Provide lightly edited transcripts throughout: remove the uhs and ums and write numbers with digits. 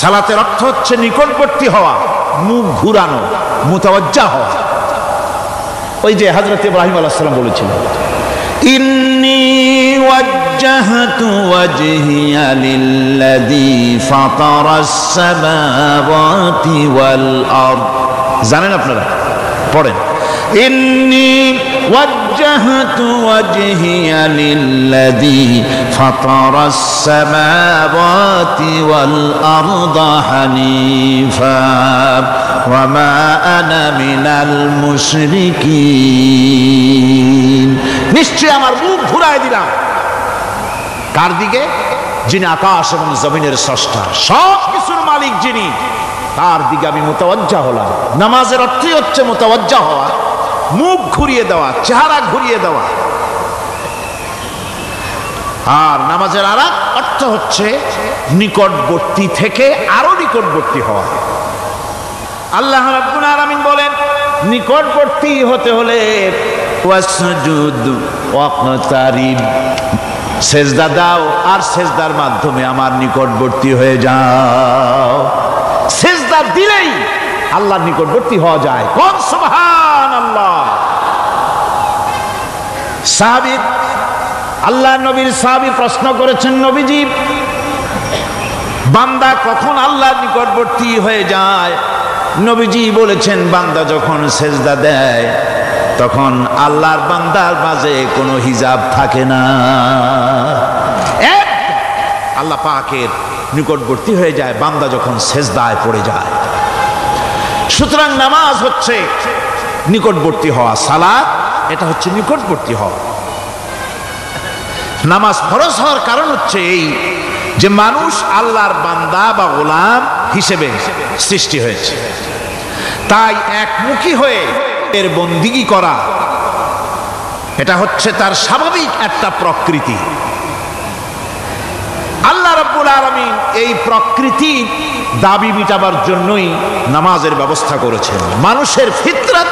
সালাতের অর্থ হচ্ছে নিকটবর্তী হওয়া, মুখ ঘুরানো, মুতাওয়াজ্জা হওয়া। ওই যে হযরত ইব্রাহিম আলাইহিস সালাম বলেছিলেন, ইন্নী ওয়াজ্জাহতু ওয়াজহিয়া লিল্লাযী ফাতারাস সামাওয়াতি ওয়াল আরদ। জানেন আপনারা? পড়েন, ইন্নী ওয়াজ্জাহতু ওয়াজহিয়া লিল্লাযী ফাতারাস সামাওয়াতি ওয়াল আরদা হানিফা ওয়া মা আনা মিনাল মুশরিকিন। নিশ্চয় আমার মুখ ঘুরায় দিলাম কার দিকে? যিনি আকাশ এবং জমিনের স্রষ্টা, সব কিছুর মালিক যিনি, তার দিকে আমি মুতাওয়াজ্জা হলাম। নামাজের অর্থই হচ্ছে মুতাওয়াজ্জা হওয়া, মুখ ঘুরিয়ে দেওয়া, চেহারা ঘুরিয়ে দেওয়া। আর নামাজের আরেক অর্থ হচ্ছে নিকটবর্তী থেকে আরো নিকটবর্তী হওয়া। আল্লাহ রাব্বুল আলামিন বলেন, নিকটবর্তী হতে হলে ওয়াসজুদ ওয়াকতারিব, সেজদা দাও আর সেজদার মাধ্যমে আমার নিকটবর্তী হয়ে যাও। সেজদা দিলেই আল্লাহর নিকটবর্তী হওয়া যায়। কোন সুবহানাল্লাহ। সাহাবী, আল্লাহ নবীর সাহাবী প্রশ্ন করেছেন, নবীজি বান্দা কখন আল্লাহর নিকটবর্তী হয়ে যায়? নবীজি বলেছেন, বান্দা যখন সেজদা দেয় তখন আল্লাহর বান্দার মাঝে কোনো হিজাব থাকে না, আল্লাহ পাকের নিকটবর্তী হয়ে যায় বান্দা যখন সেজদায় পড়ে যায়। সুতরাং নামাজ হচ্ছে নিকটবর্তী হওয়া, সালাত এটা হচ্ছে নিকটবর্তী হওয়া। নামাজ ফরজ হওয়ার কারণ হচ্ছে এই যে মানুষ আল্লাহর বান্দা বা গোলাম হিসেবে সৃষ্টি হয়েছে, তাই একমুখী হয়ে এর বন্দিগি করা এটা হচ্ছে তার স্বাভাবিক একটা প্রকৃতি। আল্লাহ রাব্বুল আলামিন এই প্রকৃতি দাবি মিটাবার জন্যই নামাজের ব্যবস্থা করেছেন। মানুষের ফিতরত,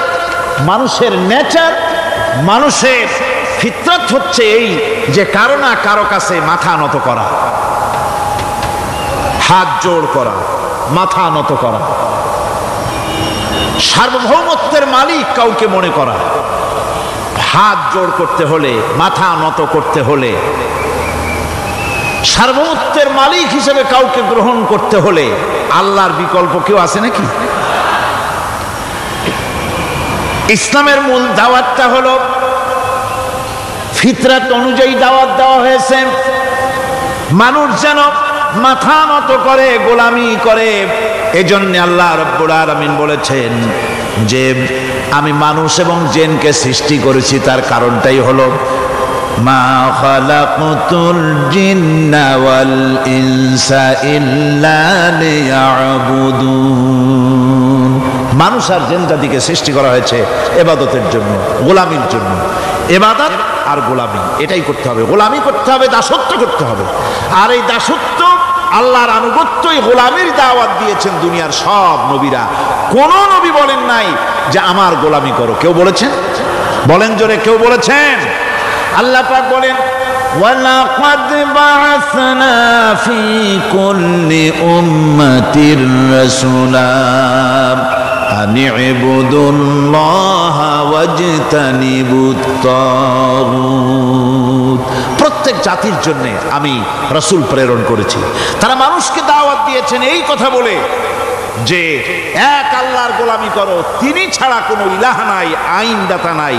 মানুষের নেচার, মানুষের ফিতরত হচ্ছে এই যে কারো না কারো কাছে মাথা নত করা, হাত জোড় করা, মাথা নত করা, সার্বভৌমত্বের মালিক কাউকে মনে করা। হাত জোড় করতে হলে, মাথা নত করতে হলে, সার্বভৌমত্বের মালিক হিসেবে কাউকে গ্রহণ করতে হলে আল্লাহর বিকল্প কেউ আছে নাকি? ইসলামের মূল দাওয়াতটা হলো ফিতরাত অনুযায়ী দাওয়াত দেওয়া হয়েছে, মানুষ যেন মাথা নত করে, গোলামি করে। এজন্য আল্লাহ রাব্বুল আলামিন বলেছেন যে আমি মানুষ এবং জিনকে সৃষ্টি করেছি, তার কারণটাই হলো মা খালাকতুল জিন্না ওয়াল ইনসা ইল্লা লিয়াবুদুন। মানুষ আর জিন জাতিকে সৃষ্টি করা হয়েছে ইবাদতের জন্য, গোলামির জন্য। ইবাদত আর গোলামি এটাই করতে হবে, গোলামি করতে হবে, দাসত্ব করতে হবে। আর এই দাসত্ব, আল্লাহর আনুগত্যই গোলামির দাওয়াত দিয়েছেন দুনিয়ার সব নবীরা। কোন নবী বলেন নাই যে আমার গোলামি করো। কেউ বলেছেন? বলেন জোরে, কেউ বলেছেন? আল্লাহ পাক বলেন, ওয়ালাকাদ বা'আসনা ফি কুল্লি উম্মাতির রাসূলা আন ইবুদুল্লাহা ওয়াজতানিবুত তাগুত। প্রত্যেক জাতির জন্য আমি রাসূল প্রেরণ করেছি, তারা মানুষকে দাওয়াত দিয়েছেন এই কথা বলে যে এক আল্লাহর গোলামি করো, তিনি ছাড়া কোনো ইলাহ নাই, আইনদাতা নাই,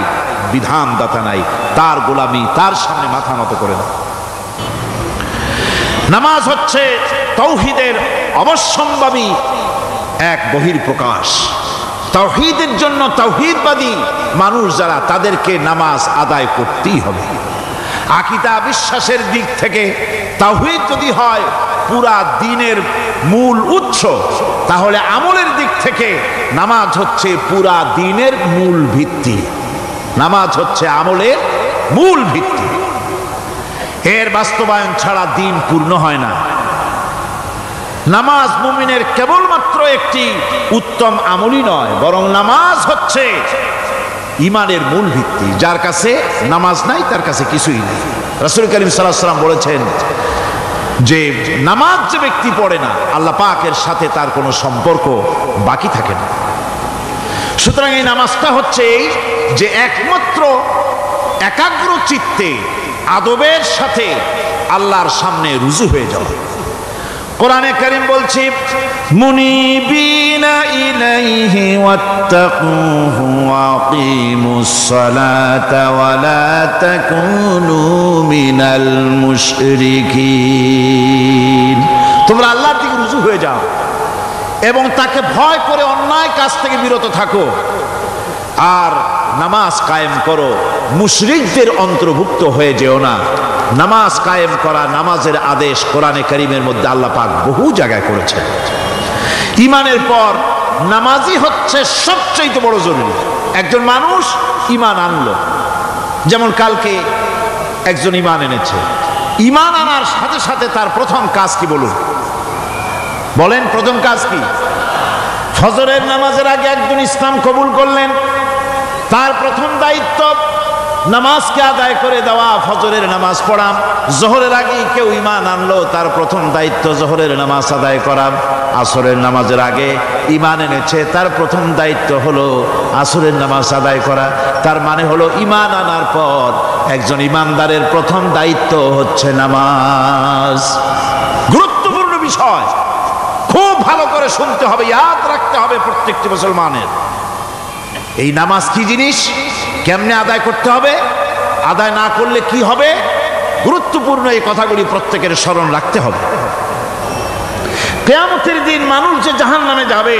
বিধানদাতা নাই, তার গোলামি, তার সামনে মাথা নত করে না। নামাজ হচ্ছে তাওহীদের অবশ্যম্ভাবী এক বহির্প্রকাশ। তাওহীদের জন্য তাওহীদবাদী মানুষ যারা, তাদেরকে নামাজ আদায় করতেই হবে। আকীদা বিশ্বাসের দিক থেকে তাওহীদ যদি হয় পুরা দ্বীনের মূল উৎস, তাহলে আমলের দিক থেকে নামাজ হচ্ছে পুরা দ্বীনের মূল ভিত্তি। নামাজ হচ্ছে আমলের মূল ভিত্তি, এর বাস্তবায়ন ছাড়া দ্বীন পূর্ণ হয় না। নামাজ মুমিনের কেবলমাত্র একটি উত্তম আমলই নয়, বরং নামাজ হচ্ছে ঈমানের মূল ভিত্তি। যার কাছে নামাজ নাই তার কাছে কিছুই নেই। রাসূল করিম সাল্লাল্লাহু আলাইহি ওয়াসাল্লাম বলেছেন, যে নামাজ যে ব্যক্তি পড়ে না, আল্লাহ পাকের সাথে তার কোনো সম্পর্ক বাকি থাকে না। সুতরাং এই নামাজটা হচ্ছে এই যে একমাত্র একাগ্র চিত্তে আদবের সাথে আল্লাহর সামনে রুজু হয়ে যাওয়া। কোরআনে কারীম বলছে মুনিবিনা ইলাইহি ওয়াত্তাকুহু ওয়া আকিমুস সালাতা ওয়া লা তাকুনু মিনাল মুশরিকিন। তোমরা আল্লাহর দিকে রুজু হয়ে যাও এবং তাকে ভয় করে অন্যায় কাজ থেকে বিরত থাকো, আর নামাজ কায়েম করো, মুশরিকদের অন্তর্ভুক্ত হয়ে যেও না। নামাজ কায়েম করা, নামাজের আদেশ কোরআনে কারীমের মধ্যে আল্লাহ পাক বহু জায়গায় করেছেন। ঈমানের পর নামাজই হচ্ছে সবচেয়ে বড় জরুরি। একজন মানুষ ঈমান আনলো, যেমন কালকে একজন ঈমান এনেছে, ঈমান আনার সাথে সাথে তার প্রথম কাজ কি বলুন? বলেন প্রথম কাজ কি? ফজরের নামাজের আগে একজন ইসলাম কবুল করলেন, তার প্রথম দায়িত্ব নামাজকে আদায় করে দেওয়া, ফজরের নামাজ পড়া। জোহরের আগে কেউ ঈমান আনলো, তার প্রথম দায়িত্ব জোহরের নামাজ আদায় করা। আসরের নামাজের আগে ঈমান এনেছে, তার প্রথম দায়িত্ব হলো আসরের নামাজ আদায় করা। তার মানে হলো ঈমান আনার পর একজন ঈমানদারের প্রথম দায়িত্ব হচ্ছে নামাজ। গুরুত্বপূর্ণ বিষয়, খুব ভালো করে শুনতে হবে, ইয়াদ রাখতে হবে প্রত্যেকটি মুসলমানের। এই নামাজ কি জিনিস, কেমনে আদায় করতে হবে, আদায় না করলে কি হবে, গুরুত্বপূর্ণ এই কথাগুলি প্রত্যেকের স্মরণ রাখতে হবে। কিয়ামতের দিন মানুষ যে জাহান্নামে যাবে,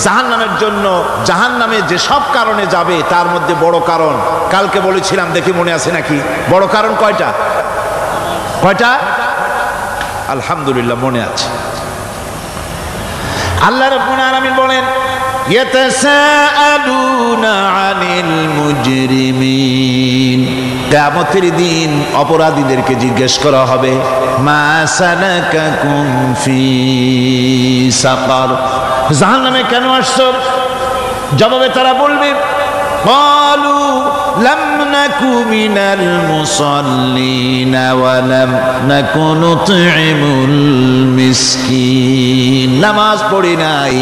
জাহান্নামের জন্য জাহান্নামে যে সব কারণে যাবে তার মধ্যে বড় কারণ কালকে বলেছিলাম, দেখি মনে আছে নাকি? বড় কারণ কয়টা? কয়টা? আলহামদুলিল্লাহ মনে আছে। আল্লাহ রাব্বুল আলামিন বলেন ইয়াতাসাআলুনা আনিল মুজরিমিন, কিয়ামতের দিন অপরাধীদেরকে জিজ্ঞেস করা হবে মা সালাকাকুম ফি সাকার, জাহান্নামে কেন আসছো? জবাবে তারা বলবে ক্বালু লাম নাকু মিনাল মুসাল্লিনা ওয়া লাম নাকু নুতঈমুল মিসকিন, নামাজ পড়ি নাই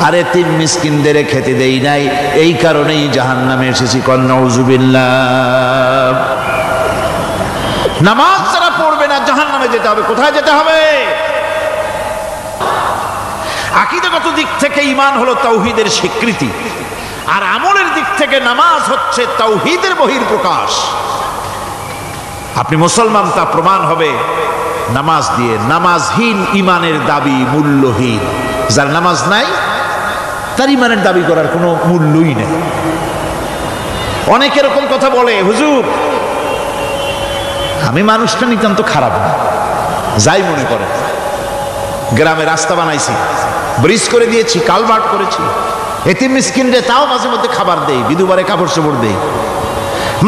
আর এতিম মিসকিনদের খেতে দেই নাই, এই কারণেই জাহান্নামে এসেছি। নাউযুবিল্লাহ। নামাজ যারা পড়বে না জাহান্নামে যেতে হবে। কোথায় যেতে হবে? আকীদাগত দিক থেকে ঈমান হলো তাওহীদের স্বীকৃতি, আর আমলের দিক থেকে নামাজ হচ্ছে তাওহীদের বহিঃপ্রকাশ। আপনি মুসলমান তা প্রমাণ হবে নামাজ দিয়ে। নামাজহীন ঈমানের দাবি মূল্যহীন। যার নামাজ নাই তার ঈমানের দাবি করার কোনো মূল্যই নেই। অনেক এরকম কথা বলে, হুজুর আমি মানুষটা নিতান্ত খারাপ না, যাই মনে করে, গ্রামে রাস্তা বানাইছি, ব্রিজ করে দিয়েছি, কালভার্ট করেছি, এতিম মিসকিনরে তাও মাঝে মধ্যে খাবার দেই, বিধবারে কাপড় চোপড় দেই,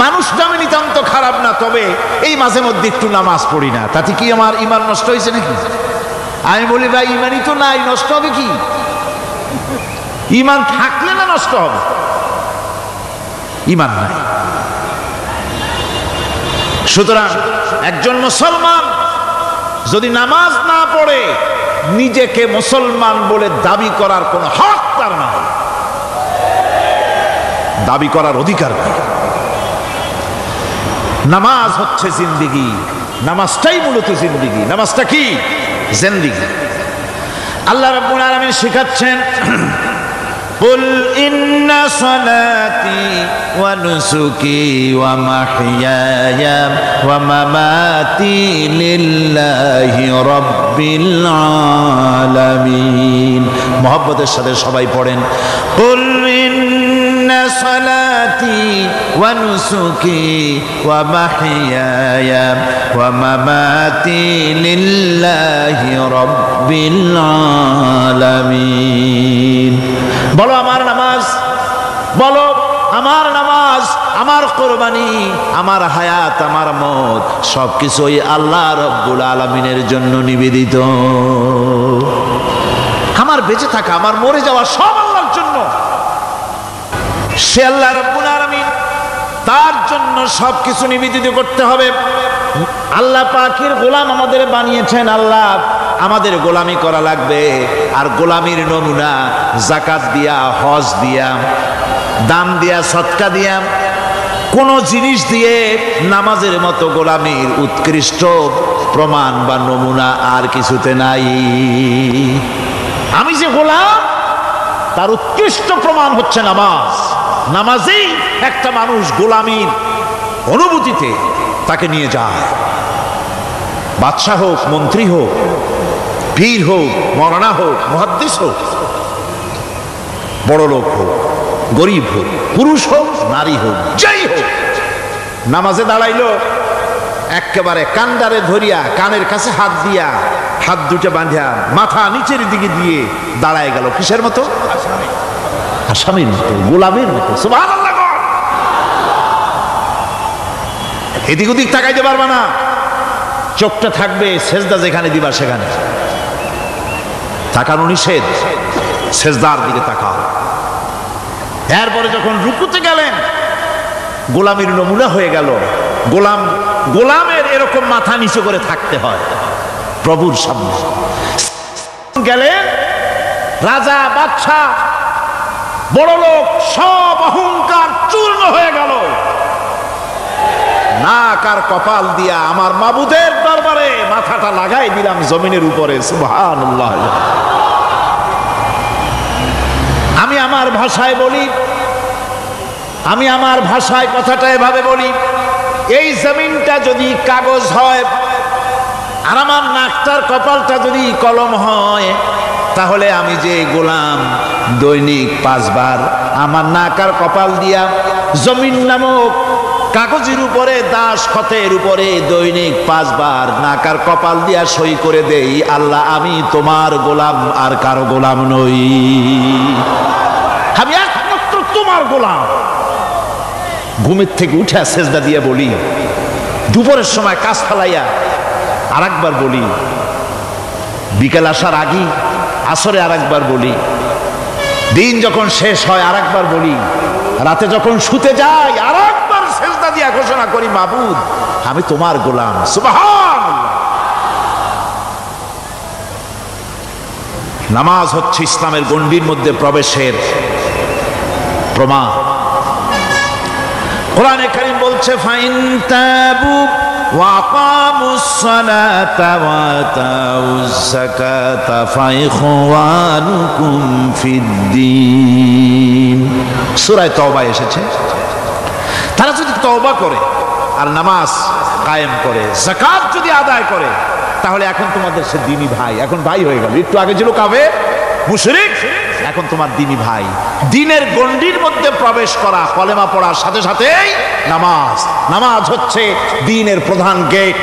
মানুষটা আমি নিতান্ত খারাপ না, তবে এই মাঝে মধ্যে একটু নামাজ পড়ি না, তাতে কি আমার ঈমান নষ্ট হয়েছে নাকি? আমি বলি ভাই ঈমানই তো নাই, নষ্ট হবে কি? ঈমান থাকলে না নষ্ট হবে? ঈমান নাই। সুতরাং একজন মুসলমান যদি নামাজ না পড়ে নিজেকে মুসলমান বলে দাবি করার কোনো হক তার নাই, দাবি করার অধিকার নাই। নামাজ হচ্ছে জিন্দেগি, নামাজটাই মূলত জিন্দেগি। নামাজটা কি? জিন্দেগি। আল্লাহ রাব্বুল আলামিন শেখাচ্ছেন কুল ইন্না সালাতি ওয়া নুসুকি ওয়া মাহইয়ায়া ওয়া মামাতি লিল্লাহি রাব্বিল আলামিন। মুহাব্বতের সাথে সবাই পড়েন কুল ইন্না সালাতি ওয়া নুসুকি ওয়া মাহইয়ায়া ওয়া মামাতি লিল্লাহি রাব্বিল আলামিন। বলো আমার নামাজ, বলো আমার নামাজ, আমার কোরবানি, আমার হায়াত, আমার মত সবকিছুই আল্লাহ রব্বুল আলামিনের জন্য নিবেদিত। আমার বেঁচে থাকা, আমার মরে যাওয়া সব আল্লাহর জন্য। সে আল্লাহ রব্বুল আলামিন, তার জন্য সবকিছু নিবেদিত করতে হবে। আল্লাহ পাকের গোলাম আমাদের বানিয়েছেন, আল্লাহ আমাদের গোলামি করা লাগবে। আর গোলামির নমুনা যাকাত দিয়া, হজ দিয়া, দান দিয়া, সদকা দিয়া, কোন জিনিস দিয়ে নামাজের মতো গোলামির উৎকৃষ্ট প্রমাণ বা নমুনা আর কিছুতে নাই। আমি যে গোলাম তার উৎকৃষ্ট প্রমাণ হচ্ছে নামাজ। নামাজেই একটা মানুষ গোলামির অনুভূতিতে তাকে নিয়ে যায়। বাদশাহ হোক, মন্ত্রী হোক, পীর হোক, মৌলানা হোক, মুহাদ্দিস হোক, বড় লোক হোক, গরিব হোক, পুরুষ হোক, নারী হোক, যাই হোক, নামাজে দাঁড়াইলো, একেবারে কান্ডারে ধরিয়া কানের কাছে হাত দিয়া, হাত দুটো বাঁধিয়া মাথা নিচের দিকে দিয়ে দাঁড়ায় গেল। কিসের মতো? আসামির মতো, গোলামের মতো। সুবহানাল্লাহ। এদিক ওদিক তাকাইতে পারবা না, চোখটা থাকবে সেজদা যেখানে দিবা সেখানে। তাকানো নিষেধ, সেজদার দিকে তাকাও। এরপরে যখন রুকুতে গেলেন, গোলামির নমুনা হয়ে গেল। গোলামের এরকম মাথা নিচু করে থাকতে হয় প্রভুর সামনে। গেলেন রাজা, বাদশাহ, বড় লোক, সব অহংকার চূর্ণ হয়ে গেল। নাক আর কপাল দিয়া আমার মাবুদের দরবারে মাথাটা লাগাই দিলাম জমিনের উপরে। সুবহানাল্লাহ। আমি আমার ভাষায় বলি, আমি আমার ভাষায় কথাটা এভাবে বলি, এই জমিনটা যদি কাগজ হয় আর আমার নাকটার কপালটা যদি কলম হয়, তাহলে আমি যে গোলাম দৈনিক 5 বার আমার নাক আর কপাল দিয়া জমিন নামক কাগজের উপরে, দাস খতের উপরে দৈনিক 5 বার নাক আর কপাল দিয়া সই করে দেই, আল্লাহ আমি তোমার গোলাম আর কারো গোলাম নই, আমি একমাত্র তোমার গোলাম। ঘুমের থেকে উঠে সেজদা দিয়ে বলি, দুপুরের সময় কাজ ফালাইয়া আর একবার বলি, বিকেল আসার আগে আসরে আর একবার বলি, দিন যখন শেষ হয় আর একবার বলি, রাতে যখন শুতে যাই আর একবার সেজদা দিয়ে ঘোষণা করি, মাবুদ আমি তোমার গোলাম। সুবহানাল্লাহ। নামাজ হচ্ছে ইসলামের গণ্ডির মধ্যে প্রবেশের প্রমাণ। কোরআনে কারীম বলছে, ফাইন তাবু ওয়া আকামুস সালাতা ওয়া আতাউজ যাকাতা ফাইখওয়ানুকুম ফিদ্দীন। সূরা তওবা এসেছে। তারা যদি তওবা করে আর নামাজ কায়েম করে, যাকাত যদি আদায় করে, তাহলে এখন তোমাদের সে দ্বীনি ভাই, এখন ভাই হয়ে গেল। একটু আগে ছিল কাফের, মুশরিক, এখন তোমার দ্বীনি ভাই। দ্বীনের গণ্ডির মধ্যে প্রবেশ করা, কলেমা পড়ার সাথে সাথেই নামাজ। নামাজ হচ্ছে দ্বীনের প্রধান গেট,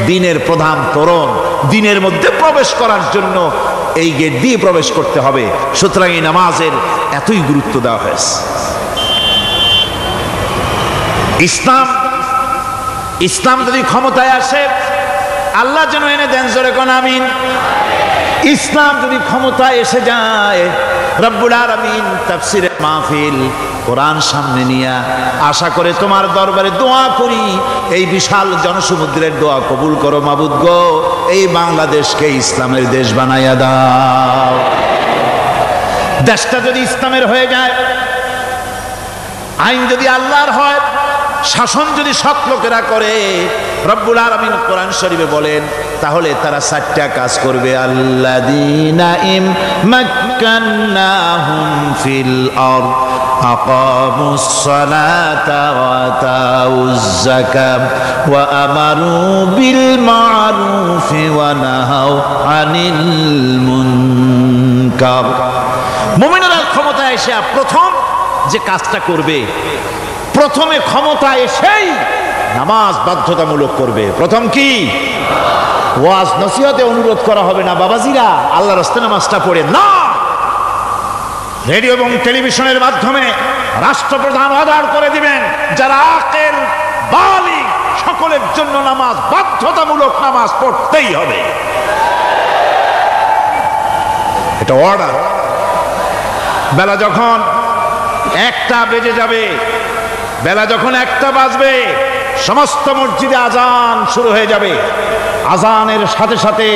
দ্বীনের প্রধান তোরণ। দ্বীনের মধ্যে প্রবেশ করার জন্য এই গেট দিয়ে প্রবেশ করতে হবে। সুতরাং এই নামাজের এতই গুরুত্ব দেওয়া হয়েছে। ইসলাম যদি ক্ষমতায় আসে, আল্লাহ যেন এনে দেন, জোরে কোন আমিন। ইসলাম যদি ক্ষমতায় এসে যায়, রব্বুল আলামিন তাফসীরে মাহফিল, কোরআন সামনে নিয়ে আশা করে তোমার দরবারে দোয়া করি, এই বিশাল জনসমুদ্রের দোয়া কবুল করো মাবুদ গো, এই বাংলাদেশকে ইসলামের দেশ বানাইয়া দাও। দেশটা যদি ইসলামের হয়ে যায়, আইন যদি আল্লাহর হয়, শাসন যদি সৎ লোকেরা করে, রব্বুল আলামিন কোরআন শরীফে বলেন, তাহলে তারা 4টা কাজ করবে। আল্লাযীনা মাক্কান্নাহুম ফিল আরদ আকামুস সালাতা ওয়া আতাউজ যাকাত ওয়া আমারু বিল মা'রুফি ওয়া নাহাউ আনিল মুনকার। মুমিনেরা ক্ষমতায় এসে প্রথম যে কাজটা করবে, প্রথমে ক্ষমতা এসেই নামাজ বাধ্যতামূলক করবে। প্রথম কি? ওয়াজ নসিহতে অনুরোধ করা হবে না, বাবাজিরা আল্লাহর রাস্তায় নামাজটা পড়ে না। রেডিও এবং টেলিভিশনের মাধ্যমে রাষ্ট্রপ্রধান অর্ডার করে দিবেন, যারা আকেল বালিগ সকলের জন্য নামাজ বাধ্যতামূলক, নামাজ পড়তেই হবে, এটা অর্ডার। বেলা যখন 1টা বেজে যাবে, বেলা যখন 1টা বাজবে, সমস্ত মসজিদে আজান শুরু হয়ে যাবে। আজানের সাথে সাথে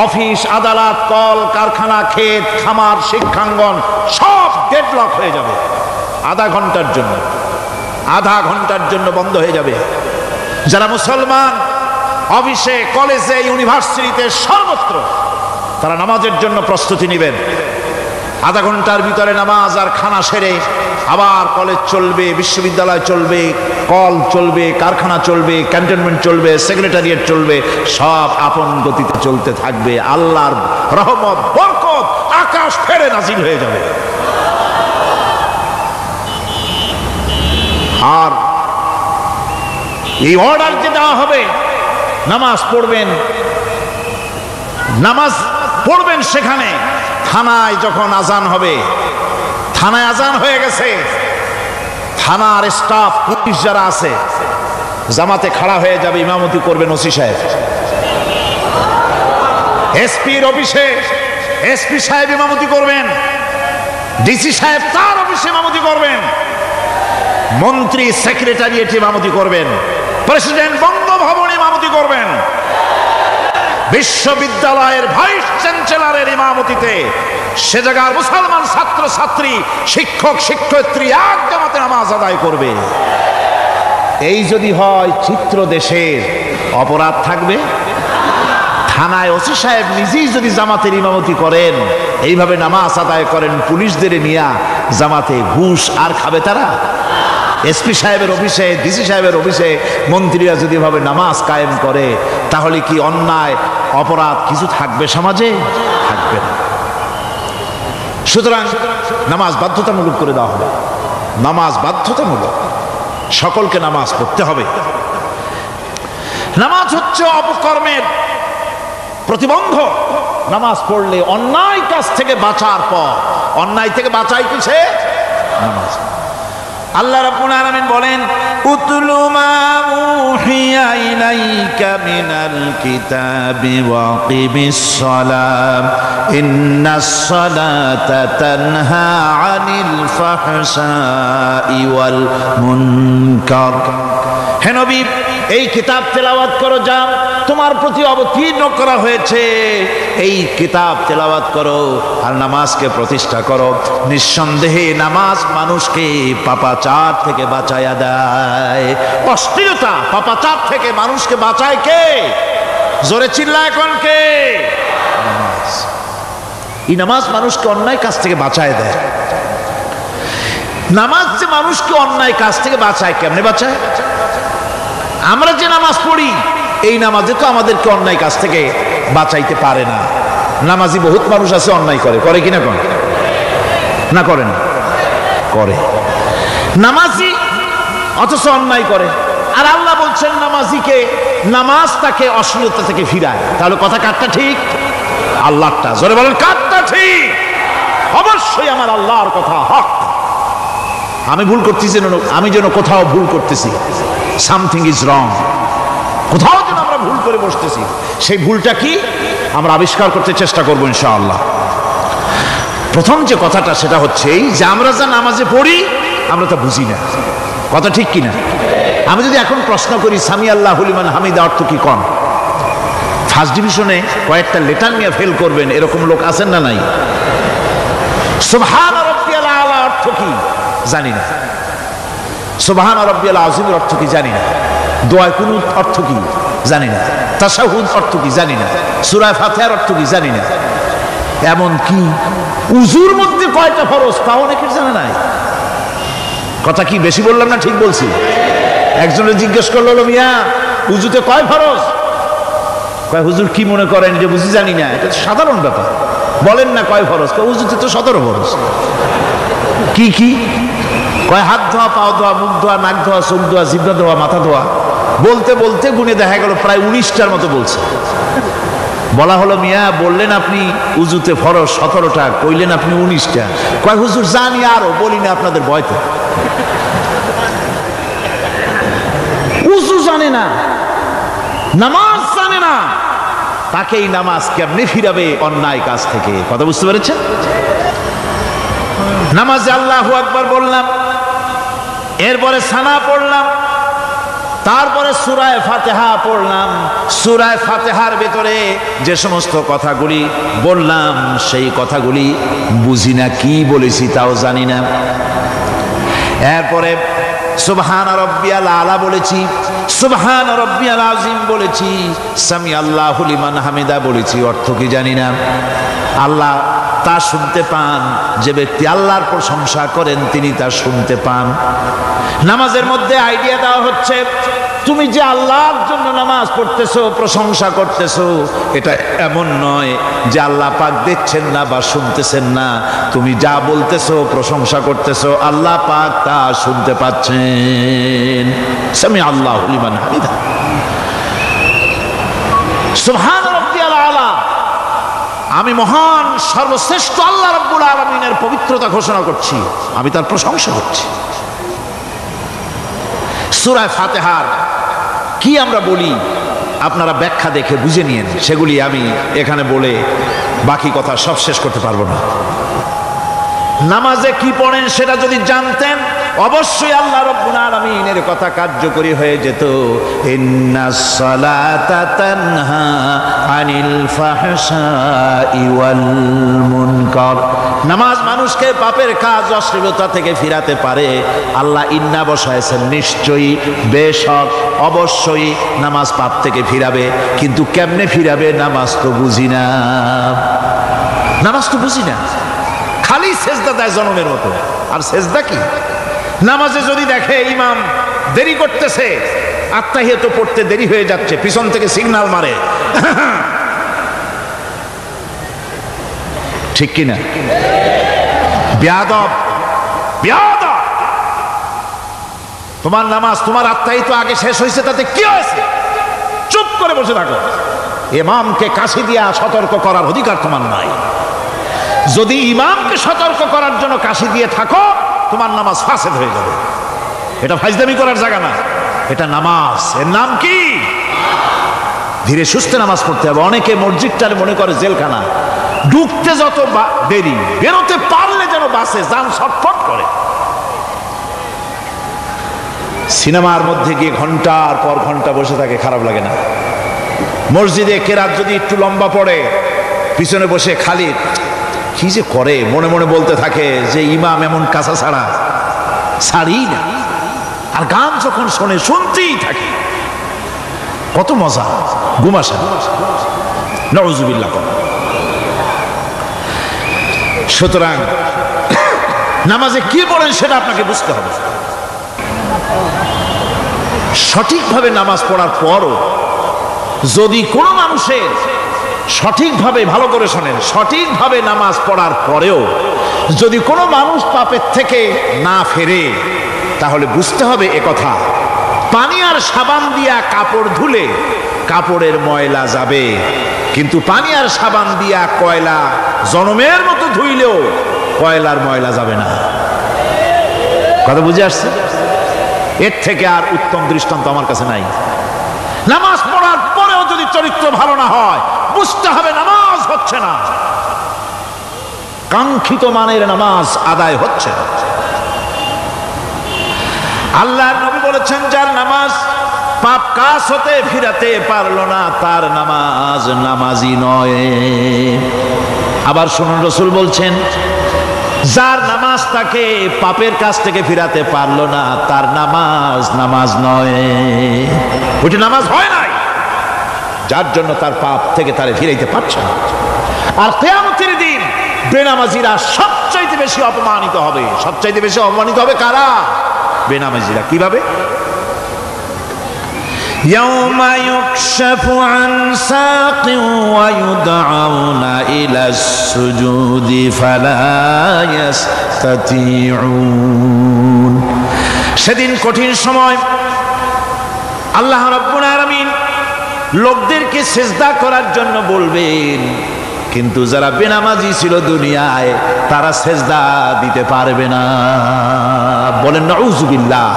অফিস, আদালত, কল কারখানা, ক্ষেত খামার, শিক্ষাঙ্গন সব ডেডলক হয়ে যাবে। আধা ঘন্টার জন্য বন্ধ হয়ে যাবে। যারা মুসলমান অফিসে, কলেজে, ইউনিভার্সিটিতে সর্বত্র তারা নামাজের জন্য প্রস্তুতি নেবেন। আধা ঘন্টার ভিতরে নামাজ আর খানা সেরে আবার কলেজ চলবে, বিশ্ববিদ্যালয় চলবে, কল চলবে, কারখানা চলবে, ক্যান্টনমেন্ট চলবে, সেক্রেটারিয়েট চলবে, সব আপন গতিতে চলতে থাকবে। আল্লাহর রহমত, বরকত আকাশ ফেরে নাজিল হয়ে যাবে। আর এই অর্ডার যে দেওয়া হবে, নামাজ পড়বেন সেখানে। থানায় যখন আজান হবে, থানায় আজান হয়ে গেছে, থানার স্টাফ, পুলিশ যারা আছে জামাতে খাড়া হয়ে যাবে, ইমামতি করবেন ওসি সাহেব। এসপির অফিসে এসপি সাহেব ইমামতি করবেন, ডিসি সাহেব তার অফিসে ইমামতি করবেন, মন্ত্রী সেক্রেটারিয়েট ইমামতি করবেন, প্রেসিডেন্ট বঙ্গভবনে ইমামতি করবেন, বিশ্ববিদ্যালয়ের ভাইস চ্যান্সেলরের ইমামতিতে সে জায়গার মুসলমান ছাত্র ছাত্রী, শিক্ষক শিক্ষয়িত্রী এক জামাতে নামাজ আদায় করবে। এই যদি হয় চিত্র দেশের, অপরাধ থাকবে? থানায় ওসি সাহেব নিজেই যদি জামাতের ইমামতি করেন, এইভাবে নামাজ আদায় করেন পুলিশদের নিয়ে জামাতে, ঘুষ আর খাবে তারা? এসপি সাহেবের অফিসে, ডিসি সাহেবের অফিসে মন্ত্রীরা যদি এভাবে নামাজ কায়েম করে, তাহলে কি অন্যায় অপরাধ কিছু থাকবে সমাজে? থাকবে না। সুতরাং নামাজ বাধ্যতামূলক করে দেওয়া হবে। নামাজ বাধ্যতামূলক, সকলকে নামাজ পড়তে হবে। নামাজ হচ্ছে অপকর্মের প্রতিবন্ধক। নামাজ পড়লে অন্যায় কাজ থেকে বাঁচার পর, অন্যায় থেকে বাঁচাই কিসে? নামাজ। আল্লাহ রাব্বুল আলামিন বলেন, উতলু মা উহিয়া ইলাইকা মিনাল কিতাবি ওয়া কিমিস সালাম ইন্নাস সালাতা তানহা আনিল ফাহশাই ওয়াল মুনকার। হে নবী, এই কিতাব তেলাওয়াত করো, যা তোমার প্রতি অবতীর্ণ করা হয়েছে, এই কিতাব তেলাওয়াত করো আর নামাজকে প্রতিষ্ঠা করো। নিঃসন্দেহে নামাজ মানুষকে পাপাচার থেকে বাঁচায়া দেয়। অশ্লীলতা, পাপাচার থেকে মানুষকে বাঁচায় কে? জোরে চিল্লায় এখন কে? নামাজ। এই নামাজ মানুষকে অন্যায় কাজ থেকে বাঁচায় দেয়। নামাজ যে মানুষকে অন্যায় কাজ থেকে বাঁচায়, কেমনে বাঁচায়? আমরা যে নামাজ পড়ি, এই নামাজে তো আমাদেরকে অন্যায় কাজ থেকে বাঁচাইতে পারে না। নামাজি বহুত মানুষ আছে অন্যায় করে কিনা? না করে না? করে। নামাজি অথচ অন্যায় করে। আর আল্লাহ বলছেন নামাজিকে, নামাজ তাকে অশ্লীলতা থেকে ফিরায়। তাহলে কথা কারটা ঠিক? আল্লাহরটা। জোরে বলেন, কারটা ঠিক? অবশ্যই আমার আল্লাহর কথা হক। আমি ভুল করতেছি, আমি যেন কোথাও ভুল করতেছি, সামথিং ইজ রং, কোথাও যেন আমরা ভুল করে বসতেছি। সেই ভুলটা কি আমরা আবিষ্কার করতে চেষ্টা করবো ইনশাআল্লাহ। প্রথম যে কথাটা সেটা হচ্ছে এই যে আমরা যা নামাজে পড়ি আমরা তা বুঝি না। কথা ঠিক কিনা? আমি যদি এখন প্রশ্ন করি সামি আল্লাহু লিমান হামিদা অর্থ কি কোন, ফার্স্ট ডিভিশনে কয়েকটা লেটার নিয়ে ফেল করবেন এরকম লোক আছেন না নাই? সুবহান রাব্বিয়াল আলা অর্থ কি জানি না, সুবহান রাব্বিয়াল আযীমের অর্থ কি জানি না, দোয়া কুনুত অর্থ কি জানি না, তাশাহুদ অর্থ কি জানি না, সূরা ফাতিহার অর্থ কি জানি না। এমন কি উজুর মধ্যে কয়টা ফরজ তাও অনেকের জানা নাই। কথা কি বেশি বললাম না ঠিক বলছি? একজনে জিজ্ঞেস করলো, মিয়া উজুতে কয় ফরজ? কয় হুজুর কি মনে করেন যে বুঝি জানি না? এটা তো সাধারণ ব্যাপার, বলেন না কয় ফরজ? উজুতে তো 17 ফরজ। কি কি? কয় হাত ধোয়া, পাও ধোয়া, মুখ ধোয়া, নাক ধোয়া, চোখ ধোয়া, জিহ্বা ধোয়া, মাথা ধোয়া। বলতে বলতে গুনে দেখা গেল প্রায় 19টার মতো বলছে। বলা হলো, মিয়া বললেন আপনি উজুতে ফরজ 17টা, কইলেন আপনি 19টা। কয় হুজুর জানি আরো, বলি না আপনাদের ভয়তে। উজু জানে না, নামাজ জানে না, তাকেই নামাজ কেমনে ফিরাবে অন্যায় কাজ থেকে? কথা বুঝতে পেরেছেন? নামাজে আল্লাহু আকবার বললাম, এরপরে সানা পড়লাম, তারপরে সূরা ফাতিহা পড়লাম। সূরা ফাতিহার ভিতরে যে সমস্ত কথাগুলি বললাম সেই কথাগুলি বুঝি না, কি বলেছি তাও জানি না। এরপরে সুবহান রাব্বিয়াল আলা বলেছি, সুবহান রাব্বিয়াল আযীম বলেছি, সামি আল্লাহু লিমান হামিদা বলেছি, অর্থ কি জানি না। আল্লাহ তা শুনতে পান, যে ব্যক্তি আল্লাহর প্রশংসা করেন তিনি তা শুনতে পান। নামাজের মধ্যে আইডিয়া দেওয়া হচ্ছে, তুমি যে আল্লাহর জন্য নামাজ পড়তেছো, প্রশংসা করতেছো, এটা এমন নয় যে আল্লাহ পাক দেখছেন না বা শুনতেছেন না। তুমি যা বলতেছো, প্রশংসা করতেছো, আল্লাহ পাক তা শুনতে পাচ্ছেন। সামি আল্লাহু লিমান হামিদা, সুবহান রাব্বিয়াল আলা। আমি মহান সর্বশ্রেষ্ঠ আল্লাহ রাব্বুল আলামিনের পবিত্রতা ঘোষণা করছি, আমি তার প্রশংসা করছি। সূরা ফাতিহার কি আমরা বলি আপনারা ব্যাখ্যা দেখে বুঝে নিয়েন, সেগুলি আমি এখানে বলে বাকি কথা সব শেষ করতে পারবো না। নামাজে কি পড়েন সেটা যদি জানতেন অবশ্যই আল্লাহ রাব্বুল আলামিনের কথা কার্যকরী হয়ে যেত। ইন্নাস সালাতা তানহা আনিল ফাহশাই ওয়াল মুনকার। নামাজ মানুষকে পাপের কাজ, অশ্লীলতা থেকে ফিরাতে পারে। আল্লাহ ইন্না বসায়ছেন, নিশ্চয়ই, বেশক, অবশ্যই নামাজ পাপ থেকে ফিরাবে। কিন্তু কেমনে ফিরাবে নামাজ তো বুঝি না, নামাজ তো বুঝি না। খালি সেজদা দেয় জনমের মতো, আর সেজদা কি? নামাজে যদি দেখে ইমাম দেরি করতেছে, আত্তাহিয়াত পড়তে দেরি হয়ে যাচ্ছে, পিছন থেকে সিগন্যাল মারে, ঠিক কিনা? বেয়াদব, বেয়াদব। তোমার নামাজ, তোমার আত্তাহিয়াত আগে শেষ হয়েছে, তাতে কি হয়েছে? চুপ করে বসে থাকো। ইমামকে কাশি দিয়া সতর্ক করার অধিকার তোমার নাই। যদি ইমামকে সতর্ক করার জন্য কাশি দিয়ে থাকো, তোমার নামাজ ফাসেদ হয়ে যাবে। এটা ফাজলামি করার জায়গা না, এটা নামাজ। এর নাম কি? ধীরে সুস্থে নামাজ পড়তে হবে। অনেকে মসজিদটার মনে করে জেলখানা, ঢুকতে যত দেরি, বেরোতে পারলে যেন বাসে যান ছটফট করে। সিনেমার মধ্যে গিয়ে ঘন্টার পর ঘন্টা বসে থাকে, খারাপ লাগে না? মসজিদে কেরাত যদি একটু লম্বা পড়ে, পিছনে বসে খালি কি যে করে মনে মনে বলতে থাকে যে ইমাম এমন কাঁচা ছাড়া ছাড়ি না। আর গান যখন শোনে শুনতেই থাকে, কত মজা, ঘুমাসা, নাউযুবিল্লাহ। সুতরাং নামাজে কি পড়েন সেটা আপনাকে বুঝতে হবে। সঠিকভাবে নামাজ পড়ার পরও যদি কোনো মানুষের সঠিকভাবে, ভালো করে শোনেন, সঠিকভাবে নামাজ পড়ার পরেও যদি কোনো মানুষ পাপের থেকে না ফেরে, তাহলে বুঝতে হবে একথা, পানি আর সাবান দিয়া কাপড় ধুলে কাপড়ের ময়লা যাবে, কিন্তু পানি আর সাবান দিয়া কয়লা জনমের মতো ধুইলেও কয়লার ময়লা যাবে না। কথা বুঝে আসছে? এর থেকে আর উত্তম দৃষ্টান্ত আমার কাছে নাই। নামাজ পড়ার পরেও যদি চরিত্র ভালো না হয়, বুঝতে হবে নামাজ হচ্ছে না, কাঙ্ক্ষিত মানের নামাজ আদায় হচ্ছে না। আল্লাহর নবী বলেছেন, যার নামাজ পাপ কাজ হতে ফিরাতে পারলো না, তার নামাজ নামাজি নয়। আবার শুনুন, রাসূল বলছেন, যার নামাজ তাকে পাপের কাজ থেকে ফিরাতে পারলো না, তার নামাজ নামাজ নয়, ওইটা নামাজ হয় নাই, যার জন্য তার পাপ থেকে তারে ফিরাইতে পারছে না। আর কিয়ামতের দিন বেনামাজিরা সবচাইতে বেশি অপমানিত হবে। সবচাইতে বেশি অপমানিত হবে কারা? বেনামাজিরা। কিভাবে? ইয়াউমা ইউকশাফু আন সাকিন ওয়া ইউদআউনা ইলাস সুজুদি ফালা ইস্তাতিউন। সেদিন কঠিন সময়, আল্লাহ রাব্বুল আলামিন লোকদেরকে সেজদা করার জন্য বলবেন, কিন্তু যারা বেনামাজি ছিল দুনিয়ায়, তারা সেজদা দিতে পারবে না। বলেন নাউযুবিল্লাহ।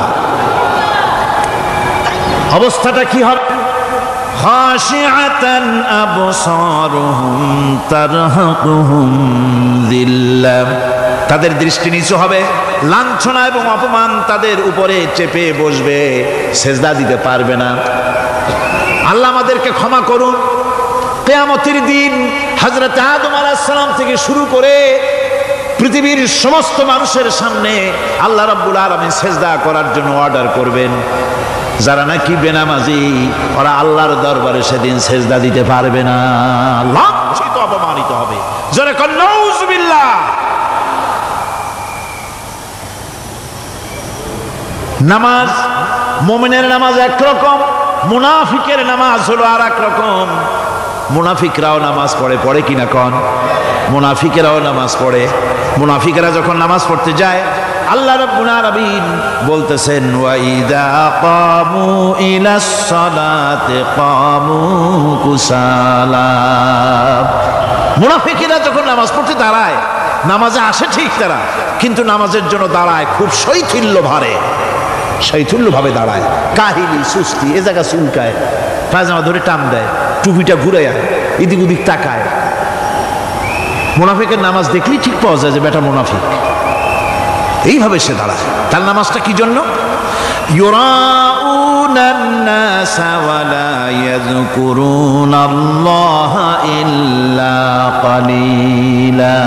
অবস্থাটা কি হবে? খাশিআতান আবসারুহুম তারহাকুহুম যিল্লাহ, তাদের দৃষ্টি নিচু হবে, লাঞ্ছনা এবং অপমান তাদের উপরে চেপে বসবে, সেজদা দিতে পারবে না। আল্লাহ আমাদেরকে ক্ষমা করুন। কিয়ামতের দিন হযরত আদম আলাইহিস সালাম থেকে শুরু করে পৃথিবীর সমস্ত মানুষের সামনে আল্লাহ রাব্বুল আলামিন সেজদা করার জন্য অর্ডার করবেন। যারা নাকি বেনামাজি ওরা আল্লাহর দরবারে সেদিন সেজদা দিতে পারবে না, লাঞ্ছিত অপমানিত হবে। জোরে কোন নাউযুবিল্লাহ। নামাজ, মুমিনের নামাজ একরকম, মুনাফিকের নামাজ হলো আর এক রকম। মুনাফিকরাও নামাজ পড়ে, পড়ে কিনা কোন? মুনাফিকেরাও নামাজ পড়ে। মুনাফিকেরা যখন নামাজ পড়তে যায় আল্লাহ রাব্বুল আলামিন বলতেছেন ওয়াইদা কামু ইলাস সালাতি কামু কুসালা। মুনাফিকেরা যখন নামাজ পড়তে দাঁড়ায়, নামাজে আসে ঠিক তারা, কিন্তু নামাজের জন্য দাঁড়ায় খুব শৈথিল্য ভারে, শৈথিল্যভাবে দাঁড়ায়, কাহিলি সুস্তি, এ জায়গা চুলকায়, পায়জামা ধরে টান দেয়, টুপিটা ঘুরায়, এদিক ওদিক তাকায়। মুনাফিকের নামাজ দেখলেই ঠিক পাওয়া যায় যে বেটা মুনাফিক। এইভাবে সে দাঁড়ায়। তার নামাজটা কি জন্য? ইউরাউনান নাসা ওয়া লা ইয়াযকুরুনাল্লাহা ইল্লা কালিলা।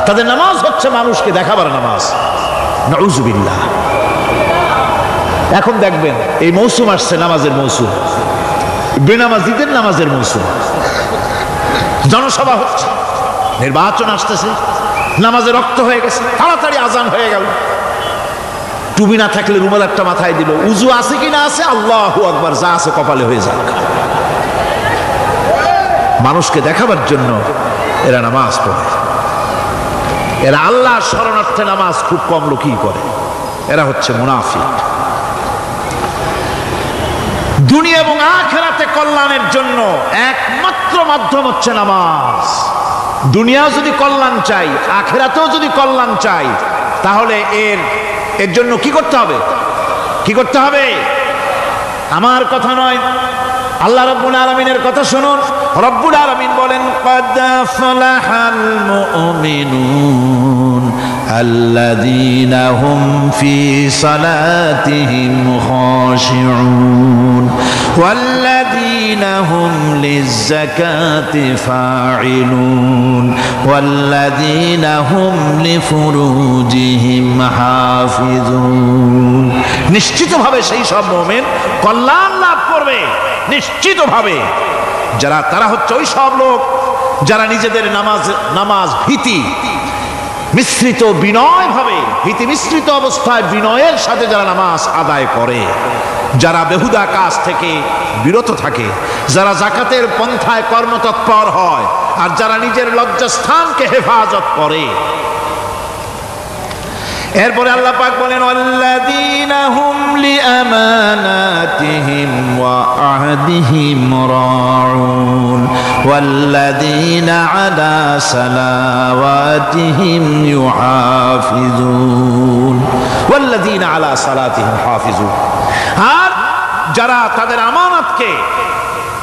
তাদের নামাজ হচ্ছে মানুষকে দেখাবার নামাজ। নাউযুবিল্লাহ। এখন দেখবেন এই মৌসুম আসছে, নামাজের মৌসুম, বেনামাজিদের নামাজের মৌসুম। জনসভা হচ্ছে, নির্বাচন আসতেছে, নামাজে রক্ত হয়ে গেছে, তাড়াতাড়ি আজান হয়ে গেল। টুপি না থাকলে রুমাল একটা মাথায় দিল, উজু আছে কি না আছে, আল্লাহু আকবার, যা আছে কপালে হয়ে যাক। মানুষকে দেখাবার জন্য এরা নামাজ পড়ে। এরা আল্লাহর শরণার্থে নামাজ খুব কম লোকই করে। এরা হচ্ছে মুনাফিক। দুনিয়া এবং আখিরাতে কল্যাণের জন্য একমাত্র মাধ্যম হচ্ছে নামাজ। দুনিয়া যদি কল্যাণ চাই, আখিরাতেও যদি কল্যাণ চাই, তাহলে এর জন্য কি করতে হবে? কি করতে হবে? আমার কথা নয়, আল্লাহ রাব্বুল আলামিনের কথা শুনুন। রব্বুল আলামিন বলেন ক্বাদ আফলাহাল মুমিনুন আল্লাযীনা হুম ফি সালাতিহিম খাশিউন ওয়াল্লাযীনা হুম লিয-যাকাতি ফাঈলুন ওয়াল্লাযীনা হুম লিফুরুজিহিম হাফিজুন। নিশ্চিতভাবে সেই সব মুমিন কল্যাণ লাভ করবে, নিশ্চিতভাবে। তারা হচ্ছে ওই সব লোক যারা নিজেদের নামাজ ভীতি মিশ্রিত, বিনয় ভাবে, ভীতি মিশ্রিত অবস্থায় বিনয়ের সাথে যারা নামাজ আদায় করে, যারা বেহুদা কাজ থেকে বিরত থাকে, যারা যাকাতের পন্থায় কর্মতৎপর হয়, আর যারা নিজের লজ্জাস্থানকে হেফাজত করে। এরপরে আল্লাহ পাক বলেন ওয়াল্লাযীনা হুম লিআমানাতিহিম ওয়া আহদিহিম রাউন ওয়াল্লাযীনা আলা সালাওয়াতিহিম ইউহাফিজুন ওয়াল্লাযীনা আলা সালাতিহিম হাফিজুন। আর যারা তাদের আমানতকে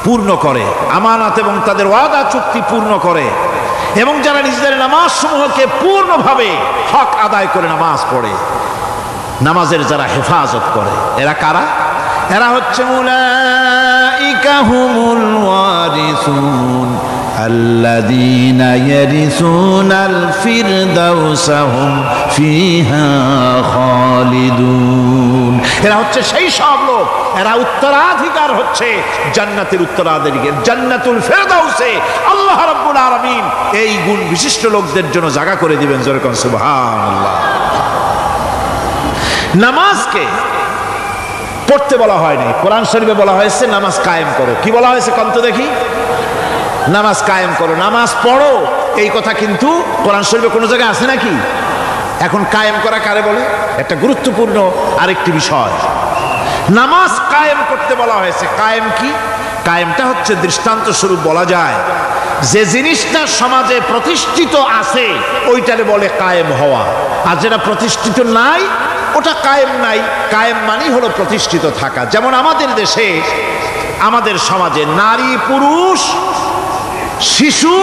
পূর্ণ করে, আমানত এবং তাদের ওয়াদা চুক্তি পূর্ণ করে, এবং যারা নিজেদের নামাজ সমূহকে পূর্ণভাবে হক আদায় করে নামাজ পড়ে, নামাজের যারা হেফাজত করে, এরা কারা? এরা হচ্ছে উলাইকা হুমুল ওয়ারিসুন আল্লাযীনা ইয়ারিসুনাল ফিরদাউসা হুম ফিহা খালিদুন। এরা হচ্ছে সেই সব লোক, এরা উত্তরাধিকার হচ্ছে জান্নাতের উত্তরাধিকার, জান্নাতুল ফিরদাউসে আল্লাহ রাব্বুল আলামিন এই গুণ বিশিষ্ট লোকদের জন্য জায়গা করে দিবেন। জোরে কোন সুবহানাল্লাহ। নামাজকে পড়তে বলা হয়নি, কোরআন শরীফে বলা হয়েছে নামাজ কায়েম করো। কি বলা হয়েছে কোন তো দেখি? নামাজ কায়েম করো, নামাজ পড়ো। এই কথা কিন্তু কোরআন শরীফে কোনো জায়গায় আছে নাকি? এখন কায়েম করা কারে বলে? একটা গুরুত্বপূর্ণ আরেকটি বিষয়। নামাজ কায়েম করতে বলা হয়েছে। কায়েম কি? কায়েমটা হচ্ছে দৃষ্টান্ত স্বরূপ বলা যায় যে জিনিসটা সমাজে প্রতিষ্ঠিত আছে ওইটারে বলে কায়েম হওয়া, আর যেটা প্রতিষ্ঠিত নাই ওটা কায়েম নাই। কায়েম মানেই হলো প্রতিষ্ঠিত থাকা। যেমন আমাদের দেশে আমাদের সমাজে নারী পুরুষ শিশু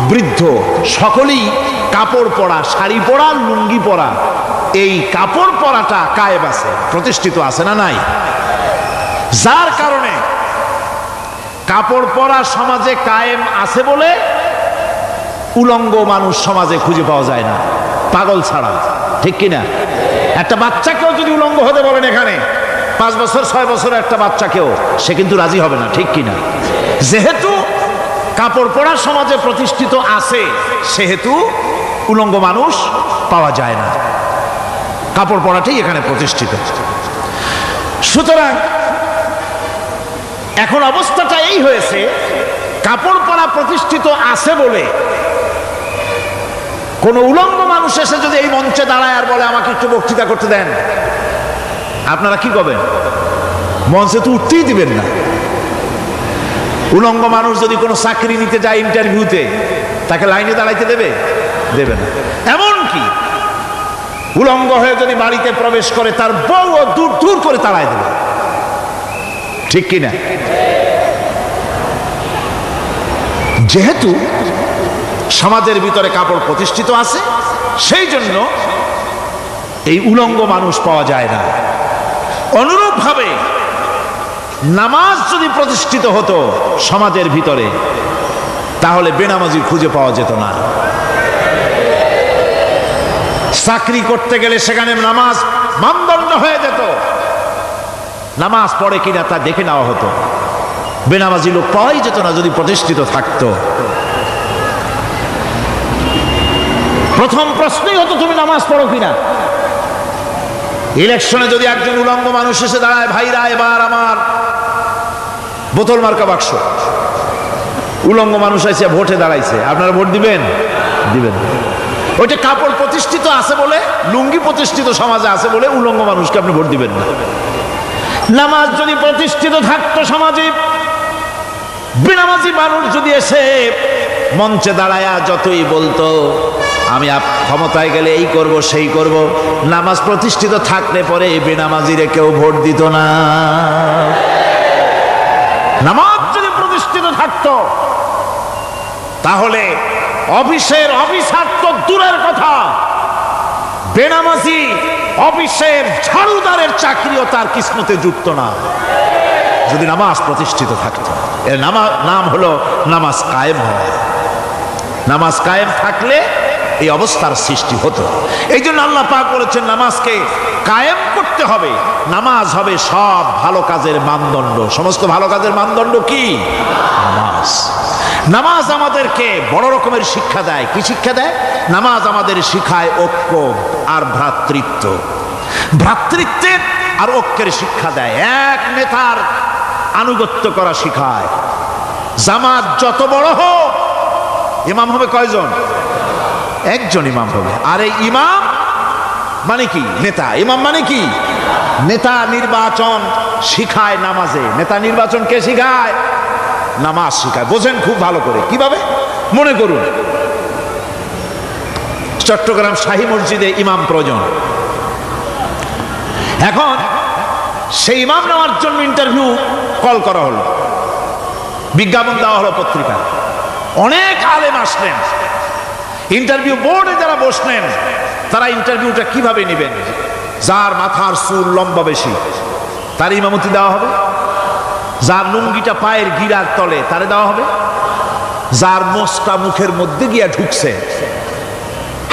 বৃদ্ধ সকলেই কাপড় পরা, শাড়ি পরা, লুঙ্গি পরা, এই কাপড় পরাটা কায়েম আছে, প্রতিষ্ঠিত আছে না নাই? যার কারণে কাপড় পরা সমাজে কায়েম আছে বলে উলঙ্গ মানুষ সমাজে খুঁজে পাওয়া যায় না, পাগল ছাড়া, ঠিক কিনা? একটা বাচ্চাকেও যদি উলঙ্গ হতে বলেন এখানে 5 বছর 6 বছর একটা বাচ্চাকেও, সে কিন্তু রাজি হবে না, ঠিক কিনা? যেহেতু কাপড় পরা সমাজে প্রতিষ্ঠিত আছে সেহেতু উলঙ্গ মানুষ পাওয়া যায় না, কাপড় পরাটাই এখানে প্রতিষ্ঠিত। সুতরাং এখন অবস্থাটা এই হয়েছে, কাপড় পরা প্রতিষ্ঠিত আছে বলে কোন উলঙ্গ মানুষ এসে যদি এই মঞ্চে দাঁড়ায় আর বলে আমাকে একটু বক্তৃতা করতে দেন, আপনারা কি করবেন? মঞ্চে তো উঠতেই দিবেন না। উলঙ্গ মানুষ যদি কোনো চাকরি নিতে যায় ইন্টারভিউতে, তাকে লাইনে দাঁড়াইতে দেবে? দেবে না। এমনকি উলঙ্গ হয়ে যদি বাড়িতে প্রবেশ করে তার বউ দূর দূর করে তাড়ায় দেবে, ঠিক কিনা? যেহেতু সমাজের ভিতরে কাপড় প্রতিষ্ঠিত আছে সেই জন্য এই উলঙ্গ মানুষ পাওয়া যায় না। অনুরূপভাবে নামাজ যদি প্রতিষ্ঠিত হতো সমাজের ভিতরে, তাহলে বেনামাজি খুঁজে পাওয়া যেত না। চাকরি করতে গেলে সেখানে নামাজ মানদণ্ড হয়ে যেত, নামাজ পড়ে কিনা তা দেখে নেওয়া হতো, বেনামাজি লোক পাওয়াই যেত না যদি প্রতিষ্ঠিত থাকতো। প্রথম প্রশ্নই হতো তুমি নামাজ পড়ো কিনা। ইলেকশনে যদি একজন উলঙ্গ মানুষ এসে দাঁড়ায়, ভাইরা এবার আমার বোতল মার্কা বাক্স, উলঙ্গ মানুষ এসে ভোটে দাঁড়াইছে, আপনারা ভোট দিবেন? দিবেন। ওইটা কাপড় প্রতিষ্ঠিত আছে বলে, লুঙ্গি প্রতিষ্ঠিত সমাজে আছে বলে উলঙ্গ মানুষকে আপনি ভোট দিবেন না। নামাজ যদি প্রতিষ্ঠিত থাকতো সমাজে, বেনামাজি মানুষ যদি এসে মঞ্চে দাঁড়ায়া যতই বলতো আমি ক্ষমতায় গেলে এই করব সেই করব, নামাজ প্রতিষ্ঠিত থাকলে পরে বেনামাজিরে কেউ ভোট দিত না। নামাজ যদি প্রতিষ্ঠিত থাকতো তাহলে অফিসের অফিসার তো দূরের কথা, বেনামাজি অফিসের ঝাড়ুদারের চাকরিও তার কিসমতে জুটতো না যদি নামাজ প্রতিষ্ঠিত থাকতো। এর নাম হলো নামাজ কায়েম হওয়া। নামাজ কায়েম থাকলে এই অবস্থার সৃষ্টি হতো। এই জন্য আল্লাহ পাক বলেছেন নামাজকে কায়েম করতে হবে। নামাজ হবে সব ভালো কাজের মানদণ্ড। সমস্ত ভালো কাজের মানদণ্ড কি? নামাজ। নামাজ আমাদেরকে বড় রকমের শিক্ষা দেয়। কি শিক্ষা দেয়? নামাজ আমাদের শিখায় ঐক্য আর ভ্রাতৃত্ব। ভ্রাতৃত্বের আর ঐক্যের শিক্ষা দেয়। এক নেতার আনুগত্য করা শিখায়। জামাত যত বড় হোক, ইমাম হবে কয়জন? একজন ইমাম হবে। আর এই ইমাম মানে কি? নেতা। ইমাম মানে কি? নেতা নির্বাচন শিখায় নামাজে। নেতা নির্বাচন কে শিখায়? নামাজ শিখায়। বোঝেন খুব ভালো করে। কিভাবে? মনে করুন চট্টগ্রাম শাহী মসজিদে ইমাম প্রয়োজন। এখন সেই ইমাম নেওয়ার জন্য ইন্টারভিউ কল করা হলো, বিজ্ঞাপন দেওয়া হলো পত্রিকায়। অনেক আলেম আসলেন। ইন্টারভিউ বোর্ডে যারা বসলেন তারা ইন্টারভিউটা কিভাবে নেবেন? যার মাথার চুল লম্বা বেশি তার ইমামতি দেওয়া হবে, যার লুঙ্গিটা পায়ের গিরার তলে তারে দেওয়া হবে, যার মোষটা মুখের মধ্যে গিয়া ঢুকছে,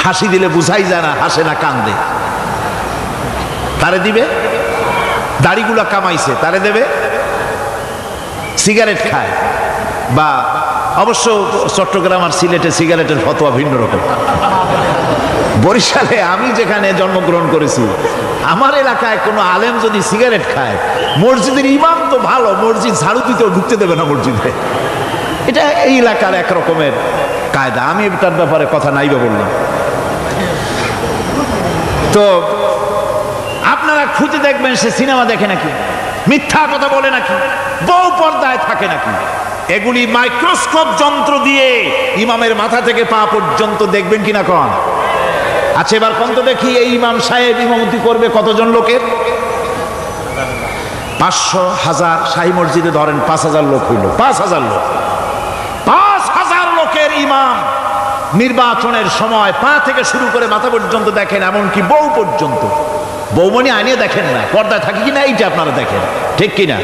হাসি দিলে বুঝাই যায় না হাসে না কান্দে, তারে দিবে। দাড়িগুলা কামাইছে তারে দেবে। সিগারেট খায় বা অবশ্য চট্টগ্রাম আর সিলেটে সিগারেটের ফতোয়া ভিন্ন রকম। বরিশালে আমি যেখানে জন্মগ্রহণ করেছি, আমার এলাকায় কোনো আলেম যদি সিগারেট খায়, মসজিদের ইমাম তো ভালো, মসজিদ ঝাড়ু দিতেও ঢুকতে দেবে না মসজিদে। এটা এই এলাকার এক রকমের কায়দা। আমি এটার ব্যাপারে কথা নাইবা বললাম। তো আপনারা খুঁজে দেখবেন সে সিনেমা দেখে নাকি, মিথ্যা কথা বলে নাকি, বউ পর্দায় থাকে নাকি। এগুলি মাইক্রোস্কোপ যন্ত্র দিয়ে ইমামের মাথা থেকে পা পর্যন্ত দেখবেন কিনা কন? আচ্ছা এবার কোন তো দেখি এই ইমাম সাহেব ইমামতি করবে কতজন লোকের? 500, 1000 শাহী মসজিদে ধরেন 5000 লোক হইল, 5000 লোক, 5000 লোকের ইমাম নির্বাচনের সময় পা থেকে শুরু করে মাথা পর্যন্ত দেখেন, এমনকি বউ পর্যন্ত, বৌমনি আইনে দেখেন না, পর্দায় থাকে কিনা এইটা আপনারা দেখেন, ঠিক কিনা?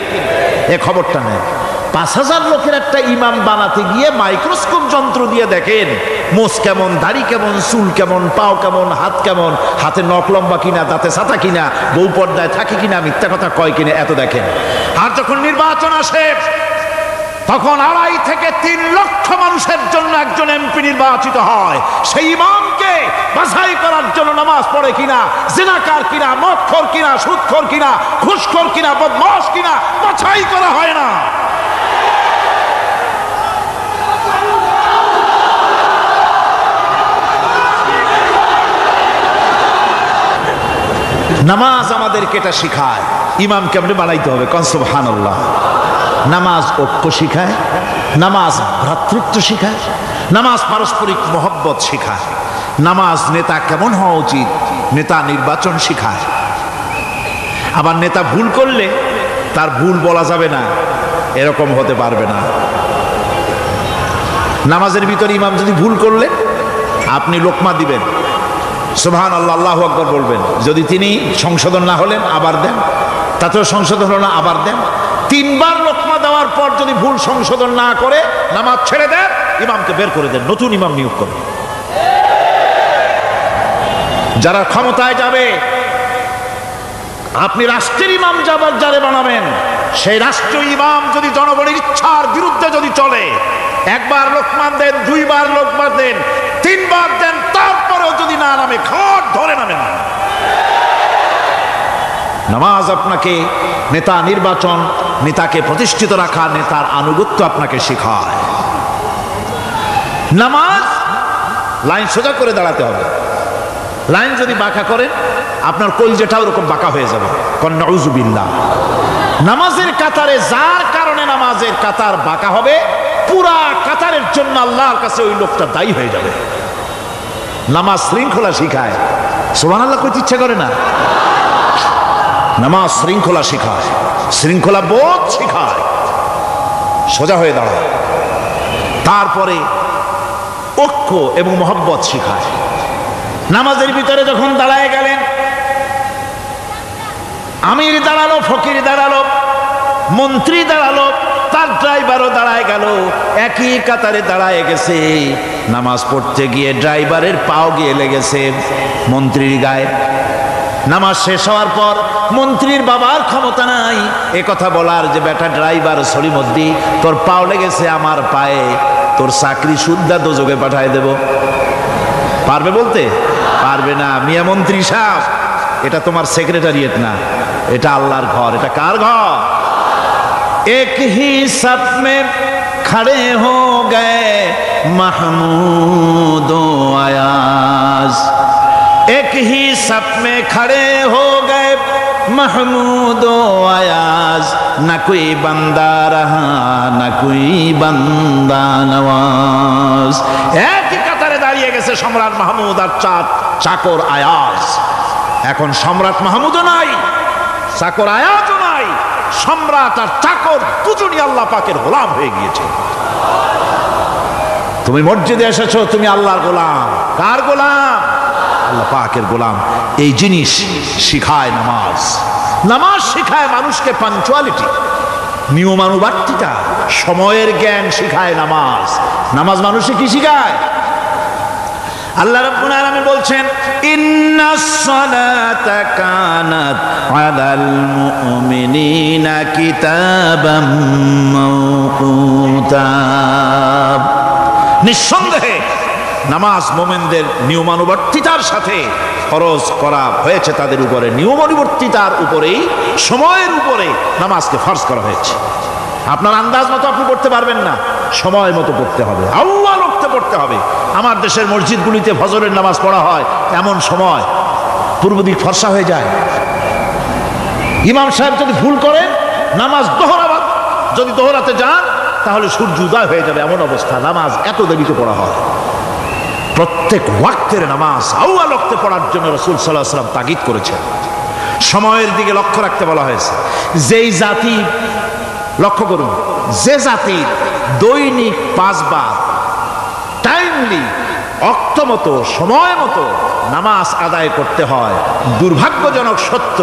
এ খবরটা নেন। 5000 লোকের একটা ইমাম বানাতে গিয়ে মাইক্রোস্কোপ যন্ত্র দিয়ে দেখেন মোষ কেমন, দাড়ি কেমন, চুল কেমন, পাও কেমন, হাত কেমন, হাতে নখ লম্বা কিনা, দাঁতে ছাতা কিনা, বউ পর্দায় থাকে কিনা, মিথ্যা কথা কয় কিনা, এত দেখেন। আর যখন নির্বাচন আসে তখন 2.5 থেকে 3 লক্ষ মানুষের জন্য একজন এমপি নির্বাচিত হয়। সেই ইমামকে বাছাই করার জন্য নামাজ পড়ে কিনা, জিনাকার কিনা, মদখোর কিনা, সুদখোর কিনা, ঘুষখোর কিনা, বদমাশ কিনা বাছাই করা হয় না। নামাজ আমাদেরকে এটা শিখায় ইমাম কেমনে বানাইতে হবে। কোন সুবহানাল্লাহ। নামাজ ঐক্য শিখায়, নামাজ ভ্রাতৃত্ব শিখায়, নামাজ পারস্পরিক মহব্বত শিখায়, নামাজ নেতা কেমন হওয়া উচিত, নেতা নির্বাচন শিখায়। আবার নেতা ভুল করলে তার ভুল বলা যাবে না, এরকম হতে পারবে না। নামাজের ভিতরে ইমাম যদি ভুল করলে আপনি লোকমা দিবেন, সুবহানাল্লাহ, আল্লাহু আকবার বলবেন। যদি তিনি সংশোধন না হলেন আবার দেন, তাতেও সংশোধন হলো না আবার দেন। 3 বার লোকমা দেওয়ার পর যদি ভুল সংশোধন না করে নামাজ ছেড়ে দেন, ইমামকে বের করে দেন, নতুন ইমাম নিয়োগ করেন। যারা ক্ষমতায় যাবে, আপনি রাষ্ট্রের ইমাম যারে বানাবেন, সেই রাষ্ট্রীয় ইমাম যদি জনগণের ইচ্ছার বিরুদ্ধে যদি চলে, 1 বার লোকমা দেন, 2 বার লোকমা দেন, 3 বার দেন, তারপরেও যদি না নামে, ঘাট ধরে নামে না। নামাজ আপনাকে নেতা নির্বাচন, নেতাকে প্রতিষ্ঠিত রাখা, নেতার আনুগত্য আপনাকে শেখায়। নামাজ লাইন সোজা করে দাঁড়াতে হবে। লাইন যদি বাঁকা করেন আপনার কলজেটা ওরকম বাঁকা হয়ে যাবে। নাউযুবিল্লাহ। নামাজের কাতারে যার কারণে নামাজের কাতার বাঁকা হবে, পুরা কাতারের জন্য আল্লাহর কাছে ওই লোকটা দায়ী হয়ে যাবে। নামাজ শৃঙ্খলা শিখায়। সুবহানাল্লাহ কইতে ইচ্ছা করে না? নামাজ শৃঙ্খলা শিখায়, শৃঙ্খলা বোধ শিখায়, সোজা হয়ে দাঁড়ায়। তারপরে ঐক্য এবং মহব্বত শিখায়। নামাজের ভিতরে যখন দাঁড়ায় গেলেন, আমির দাঁড়ালো, ফকির দাঁড়ালো, মন্ত্রী দাঁড়ালো, তার ড্রাইভারও দাঁড়ায় গেল, একই কাতারে দাঁড়ায় গেছে। নামাজ পড়তে গিয়ে ড্রাইভারের পাও গিয়ে লেগেছে মন্ত্রীর গায়ে। নামাজ শেষ হওয়ার পর মন্ত্রীর বাবার ক্ষমতা নাই এ কথা বলার যে বেটা ড্রাইভার সলিমদ্দি, তোর পাও লেগেছে আমার পায়ে, তোর চাকরি সুদ্ধা দোজকে পাঠায় দেব। পারবে বলতে? পারবে না। মিয়া মন্ত্রী সাহেব, এটা তোমার সেক্রেটারিয়েট না, এটা আল্লাহর ঘর। এটা কার ঘর? এক হি সাফ মে খড়ে হো গয়ে মাহমুদ ও আয়াজ, एक ही सफ में खड़े हो गए महमूद ও আয়াজ, না कोई बंदा रहा না कोई बंदा नवाज। একই কাতারে দাঁড়িয়ে গেছে সম্রাট মাহমুদ আর চাকর আয়াজ। এখন সম্রাট মাহমুদও নাই, চাকর আয়াজও নাই, সম্রাট আর চাকর দুজনই আল্লাহ পাকের গোলাম হয়ে গিয়েছে। তুমি মসজিদে এসেছো, তুমি আল্লাহর গোলাম। কার গোলাম? আল্লাহ পাকের গোলাম। এই জিনিস শিখায় নামাজ। নামাজ শিখায় মানুষকে পাঞ্চুয়ালিটি, নিয়মানুবর্তিতা, সময়ের জ্ঞান শিখায় নামাজ। নামাজ মানুষকে কি শিখায়? আল্লাহ রাব্বুল আলামিন বলছেন, ইন্নাস সালাতা কানাত আলাল মুমিনিনা কিতাবাম মাওকুতা। নিঃসন্দেহে নামাজ মোমেনদের নিয়মানুবর্তিতার সাথে ফরজ করা হয়েছে, তাদের উপরে নিয়মানুবর্তিতার উপরেই, সময়ের উপরে নামাজকে ফরজ করা হয়েছে। আপনার আন্দাজ মতো আপনি পড়তে পারবেন না, সময় মতো পড়তে হবে, আল্লাহ রক্তে পড়তে হবে। আমার দেশের মসজিদগুলিতে ফজরের নামাজ পড়া হয় এমন সময় পূর্ব দিক ফর্সা হয়ে যায়। ইমাম সাহেব যদি ভুল করেন, নামাজ দোহরাবাদ যদি দোহরাতে যান তাহলে সূর্য উদয় হয়ে যাবে, এমন অবস্থা। নামাজ এত দেরিতে পড়া হয়। প্রত্যেক ওয়াক্তের নামাজ আউয়াল ওয়াক্তে পড়ার জন্য রাসূল সাল্লাল্লাহু আলাইহি ওয়াসাল্লাম তাগিদ করেছেন। সময়ের দিকে লক্ষ্য রাখতে বলা হয়েছে। যেই জাতি, লক্ষ্য করুন, যে জাতির দৈনিক 5 বার টাইমলি অক্তমতো সময় মতো নামাজ আদায় করতে হয়, দুর্ভাগ্যজনক সত্য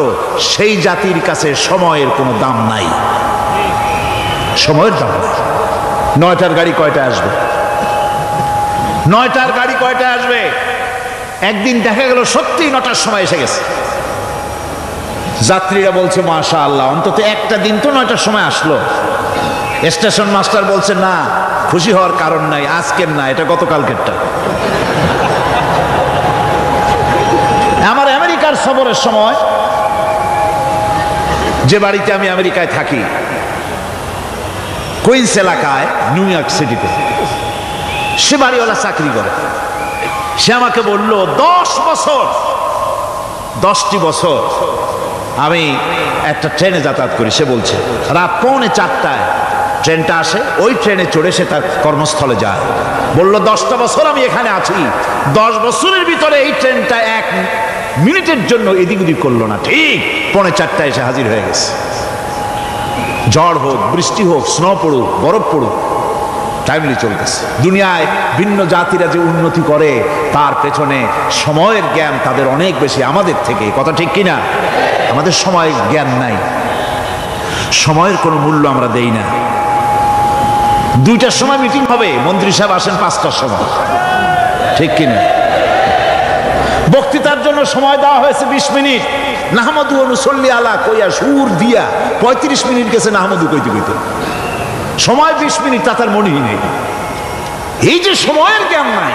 সেই জাতির কাছে সময়ের কোনো দাম নাই। সময়ের দাম। 9টার গাড়ি কয়টায় আসবে? 9টার গাড়ি কয়টায় আসবে? একদিন দেখা গেল সত্যি 9টার সময় এসে গেছে। যাত্রীরা বলছে মাশাআল্লাহ, অন্তত একটা দিন তো 9টার সময় আসলো। স্টেশন মাস্টার বলছে না, খুশি হওয়ার কারণ নাই, আজকের না, এটা গতকালকেরটা। আমার আমেরিকার সফরের সময়, যে বাড়িতে আমি আমেরিকায় থাকি, কুইন্স এলাকায়, নিউ ইয়র্ক সিটিতে, সে বাড়িওয়ালা চাকরি করে। সে আমাকে বলল 10টি বছর আমি একটা ট্রেনে যাতায়াত করি। সে বলছে রাত 3:45টায় ট্রেনটা আসে, ওই ট্রেনে চড়ে সে তার কর্মস্থলে যায়। বলল 10টা বছর আমি এখানে আছি, 10 বছরের ভিতরে এই ট্রেনটা 1 মিনিটের জন্য এদিক ওদিক করলো না, ঠিক 3:45টায় এসে হাজির হয়ে গেছে। ঝড় হোক, বৃষ্টি হোক, স্নো পড়ুক, বরফ পড়ুক, টাইমলি চলতেছে। দুনিয়ায় ভিন্ন জাতিরা যে উন্নতি করে তার পেছনে সময়ের জ্ঞান তাদের অনেক বেশি আমাদের থেকে, কথা ঠিক কিনা? আমাদের সময়ের জ্ঞান নাই, সময়ের কোনো মূল্য আমরা দেই না। 2টার সময় মিটিং হবে, মন্ত্রী সাহেব আসেন 5টার সময়, ঠিক কিনা? বক্তৃতার জন্য সময় দেওয়া হয়েছে 20 মিনিট, নাহমাদু অনুসল্লি আলা কইয়া সুর দিয়া 35 মিনিট গেছে নাহমাদু কইতে কইতে। সময় 20 মিনিট, তা তার মনেই নেই। এই যে সময়ের জ্ঞান নাই,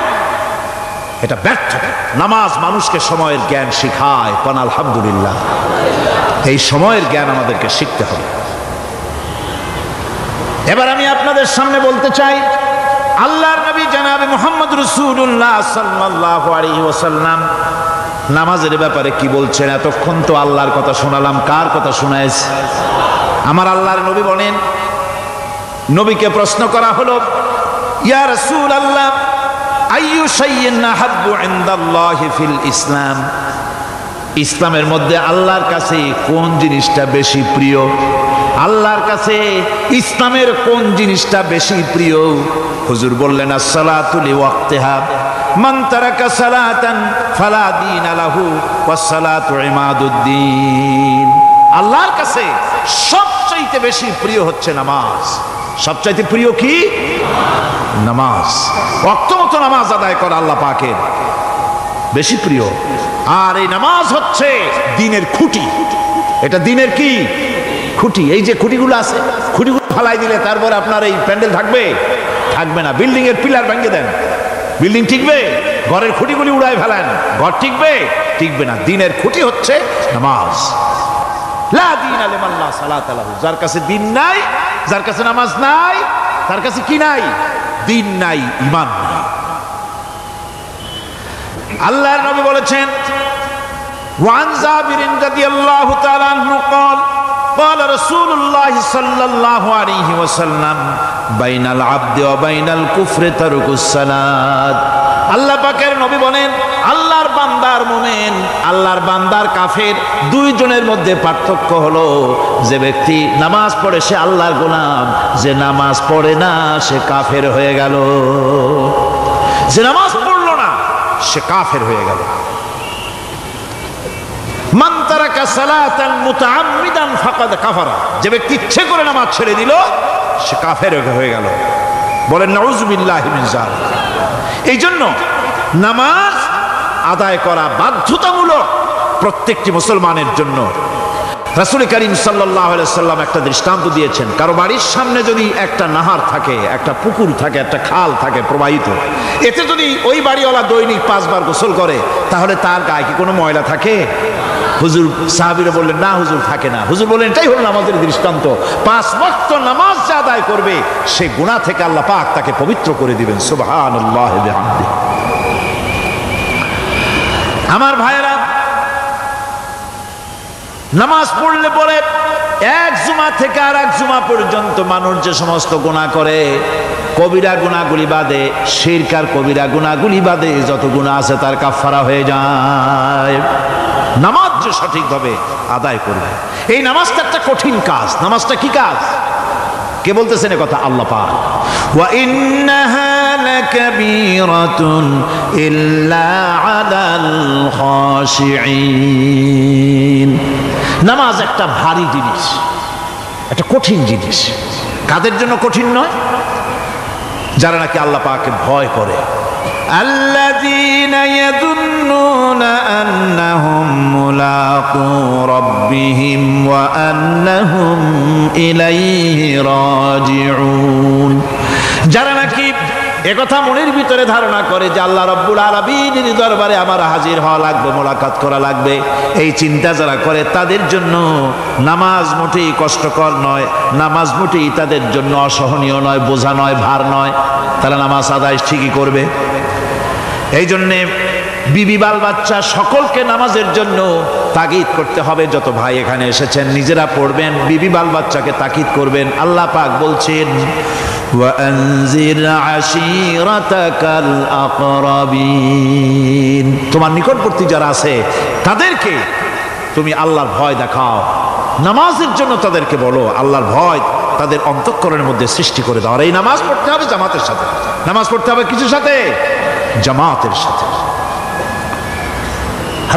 এটা ব্যর্থ। নামাজ মানুষকে সময়ের জ্ঞান শিখায়, কোন আলহামদুলিল্লাহ। এই সময়ের জ্ঞান আমাদেরকে শিখতে হবে। এবার আমি আপনাদের সামনে বলতে চাই, আল্লাহর নবী জনাবে মুহাম্মদ রাসূলুল্লাহ সাল্লাল্লাহু আলাইহি ওয়াসাল্লাম নামাজের ব্যাপারে কি বলছেন? এতক্ষণ তো আল্লাহর কথা শোনালাম, কার কথা শোনাইছে? আমার আল্লাহর নবী বলেন, নবীকে প্রশ্ন করা হলো, ইয়া রাসূলুল্লাহ আইয়ু শাইইন আহাব্বু ইনদাল্লাহি ফিল ইসলাম, ইসলামের মধ্যে আল্লাহর কাছে কোন জিনিসটা বেশি প্রিয়? আল্লাহর কাছে ইসলামের কোন জিনিসটা বেশি প্রিয়? হুজুর বললেন, as-salatu liwaqtiha, মান তারাকা সালাতান ফালা দীন লাহু ওয়াস-সালাতু ইমাদুদ্দিন। আল্লাহর কাছে সবচাইতে বেশি প্রিয় হচ্ছে নামাজ। সবচাইতে প্রিয় কি? নামাজ। ওয়াক্তমতো নামাজ আদায় করা আল্লাহ পাকের বেশি প্রিয়। আর এই নামাজ হচ্ছে দ্বীনের খুঁটি। এটা দ্বীনের কি? খুঁটি। এই যে খুঁটিগুলো আছে, খুঁটিগুলো ফালাই দিলে তারপর আপনার এই প্যান্ডেল থাকবে? থাকবে না। বিল্ডিং এর পিলার ভেঙে দেন, বিল্ডিং টিকবে? ঘরের খুঁটিগুলি উড়ায় ফেলেন, ঘর টিকবে? টিকবে না। দ্বীনের খুঁটি হচ্ছে নামাজ। লা দীনা লিমান লা সালাতা লাহু, যার কাছে দ্বীন নাই, যার কাছে নামাজ নাই, তার কাছে কি নাই? দ্বীন নাই, ঈমান নাই। আল্লাহর নবী বলেছেন, ওয়ান জাবিরিন রাদিয়াল্লাহু তাআলা আনহু قال قال رسول الله صلى الله عليه وسلم بين العبد وبين الكفر ترك الصلاة। আল্লাহ পাকের নবী বলেন, আল্লাহর বান্দার মুমিন, আল্লাহর বান্দার কাফের, দুইজনের মধ্যে পার্থক্য হলো, যে ব্যক্তি নামাজ পড়ে সে আল্লাহর গোলাম, যে নামাজ পড়ে না সে কাফের হয়ে গেল। যে নামাজ পড়লো না সে কাফের হয়ে গেল। মান তারাকা সালাতান মুতাআম্মিদান ফাকাদ কাফারা, যে ব্যক্তি ইচ্ছে করে নামাজ ছেড়ে দিল সে কাফের হয়ে গেল। বলেন নাউযুবিল্লাহি মিন যালিক। এই জন্য নামাজ আদায় করা বাধ্যতামূলক প্রত্যেকটি মুসলমানের জন্য। রাসূল করিম সাল্লাল্লাহু আলাইহি ওয়াসাল্লাম একটা দৃষ্টান্ত দিয়েছেন, কারো বাড়ির সামনে যদি একটা নাহার থাকে, একটা পুকুর থাকে, একটা খাল থাকে প্রবাহিত, এতে যদি ওই বাড়িওয়ালা দৈনিক 5 বার গোসল করে, তাহলে তার গায়ে কি কোনো ময়লা থাকে? হুজুর, সাহাবীরা বললেন না হুজুর, থাকে না। হুজুর বললেন, এটাই হলো আমাদের দৃষ্টান্ত। 5 ওয়াক্ত নামাজ যে আদায় করবে সে গুনাহ থেকে আল্লাহ পাক তাকে পবিত্র করে দিবেন। সুবহানাল্লাহি ওয়া বিহামদিহি। আমার ভাইরা, নামাজ পড়লে পরে এক জুমা থেকে আর এক জুমা পর্যন্ত মানুষ যে সমস্ত গুনাহ করে, কবিরা গুনাহগুলি বাদে, শিরক আর কবিরা গুনাহগুলি বাদে যত গুনাহ আছে তার কাফারা হয়ে যায়। নামাজ যে সঠিকভাবে আদায় করবে। এই নামাজটা একটা কঠিন কাজ। নামাজটা কি কাজ? কে বলতেছেন এ কথা? আল্লাহ পাক। ওয়া ইন্নাহা লাকাবীরাতুন ইল্লা আলাল খাশিঈন। নামাজ একটা ভারী জিনিস, একটা কঠিন জিনিস। কাদের জন্য কঠিন নয়? যারা নাকি আল্লাহ পাককে ভয় করে। আল্লাযীনা ইয়াযুন্নুনা আন্নাহুম মুলাকু রাব্বিহিম ওয়া আন্নাহুম ইলাইহি রাজিউন। যারা নাকি একথা মনের ভিতরে ধারণা করে যে আল্লাহ রাব্বুল আলামিনের দরবারে আমার হাজির হওয়া লাগবে, মোলাকাত করা লাগবে, এই চিন্তা যারা করে তাদের জন্য নামাজ মোটেই কষ্টকর নয়, নামাজ মোটেই তাদের জন্য অসহনীয় নয়, বোঝা নয়, ভার নয়। তারা নামাজ আদায় ঠিকই করবে। এই জন্যে বিবি বাল বাচ্চা সকলকে নামাজের জন্য তাগিদ করতে হবে। যত ভাই এখানে এসেছেন নিজেরা পড়বেন, বিবি বাল বাচ্চাকে তাকিদ করবেন। আল্লাহ পাক বলছেন وَأَنذِرْ عَشِيرَتَكَ الْأَقْرَبِينَ। তোমার নিকটবর্তী যারা আছে তাদেরকে তুমি আল্লাহর ভয় দেখাও। নামাজের জন্য তাদেরকে বলো আল্লাহর ভয় তাদের অন্তঃকরণের মধ্যে সৃষ্টি করে দাও। আর এই নামাজ পড়তে হবে জামাতের সাথে। নামাজ পড়তে হবে কিছুর সাথে? জামাতের সাথে।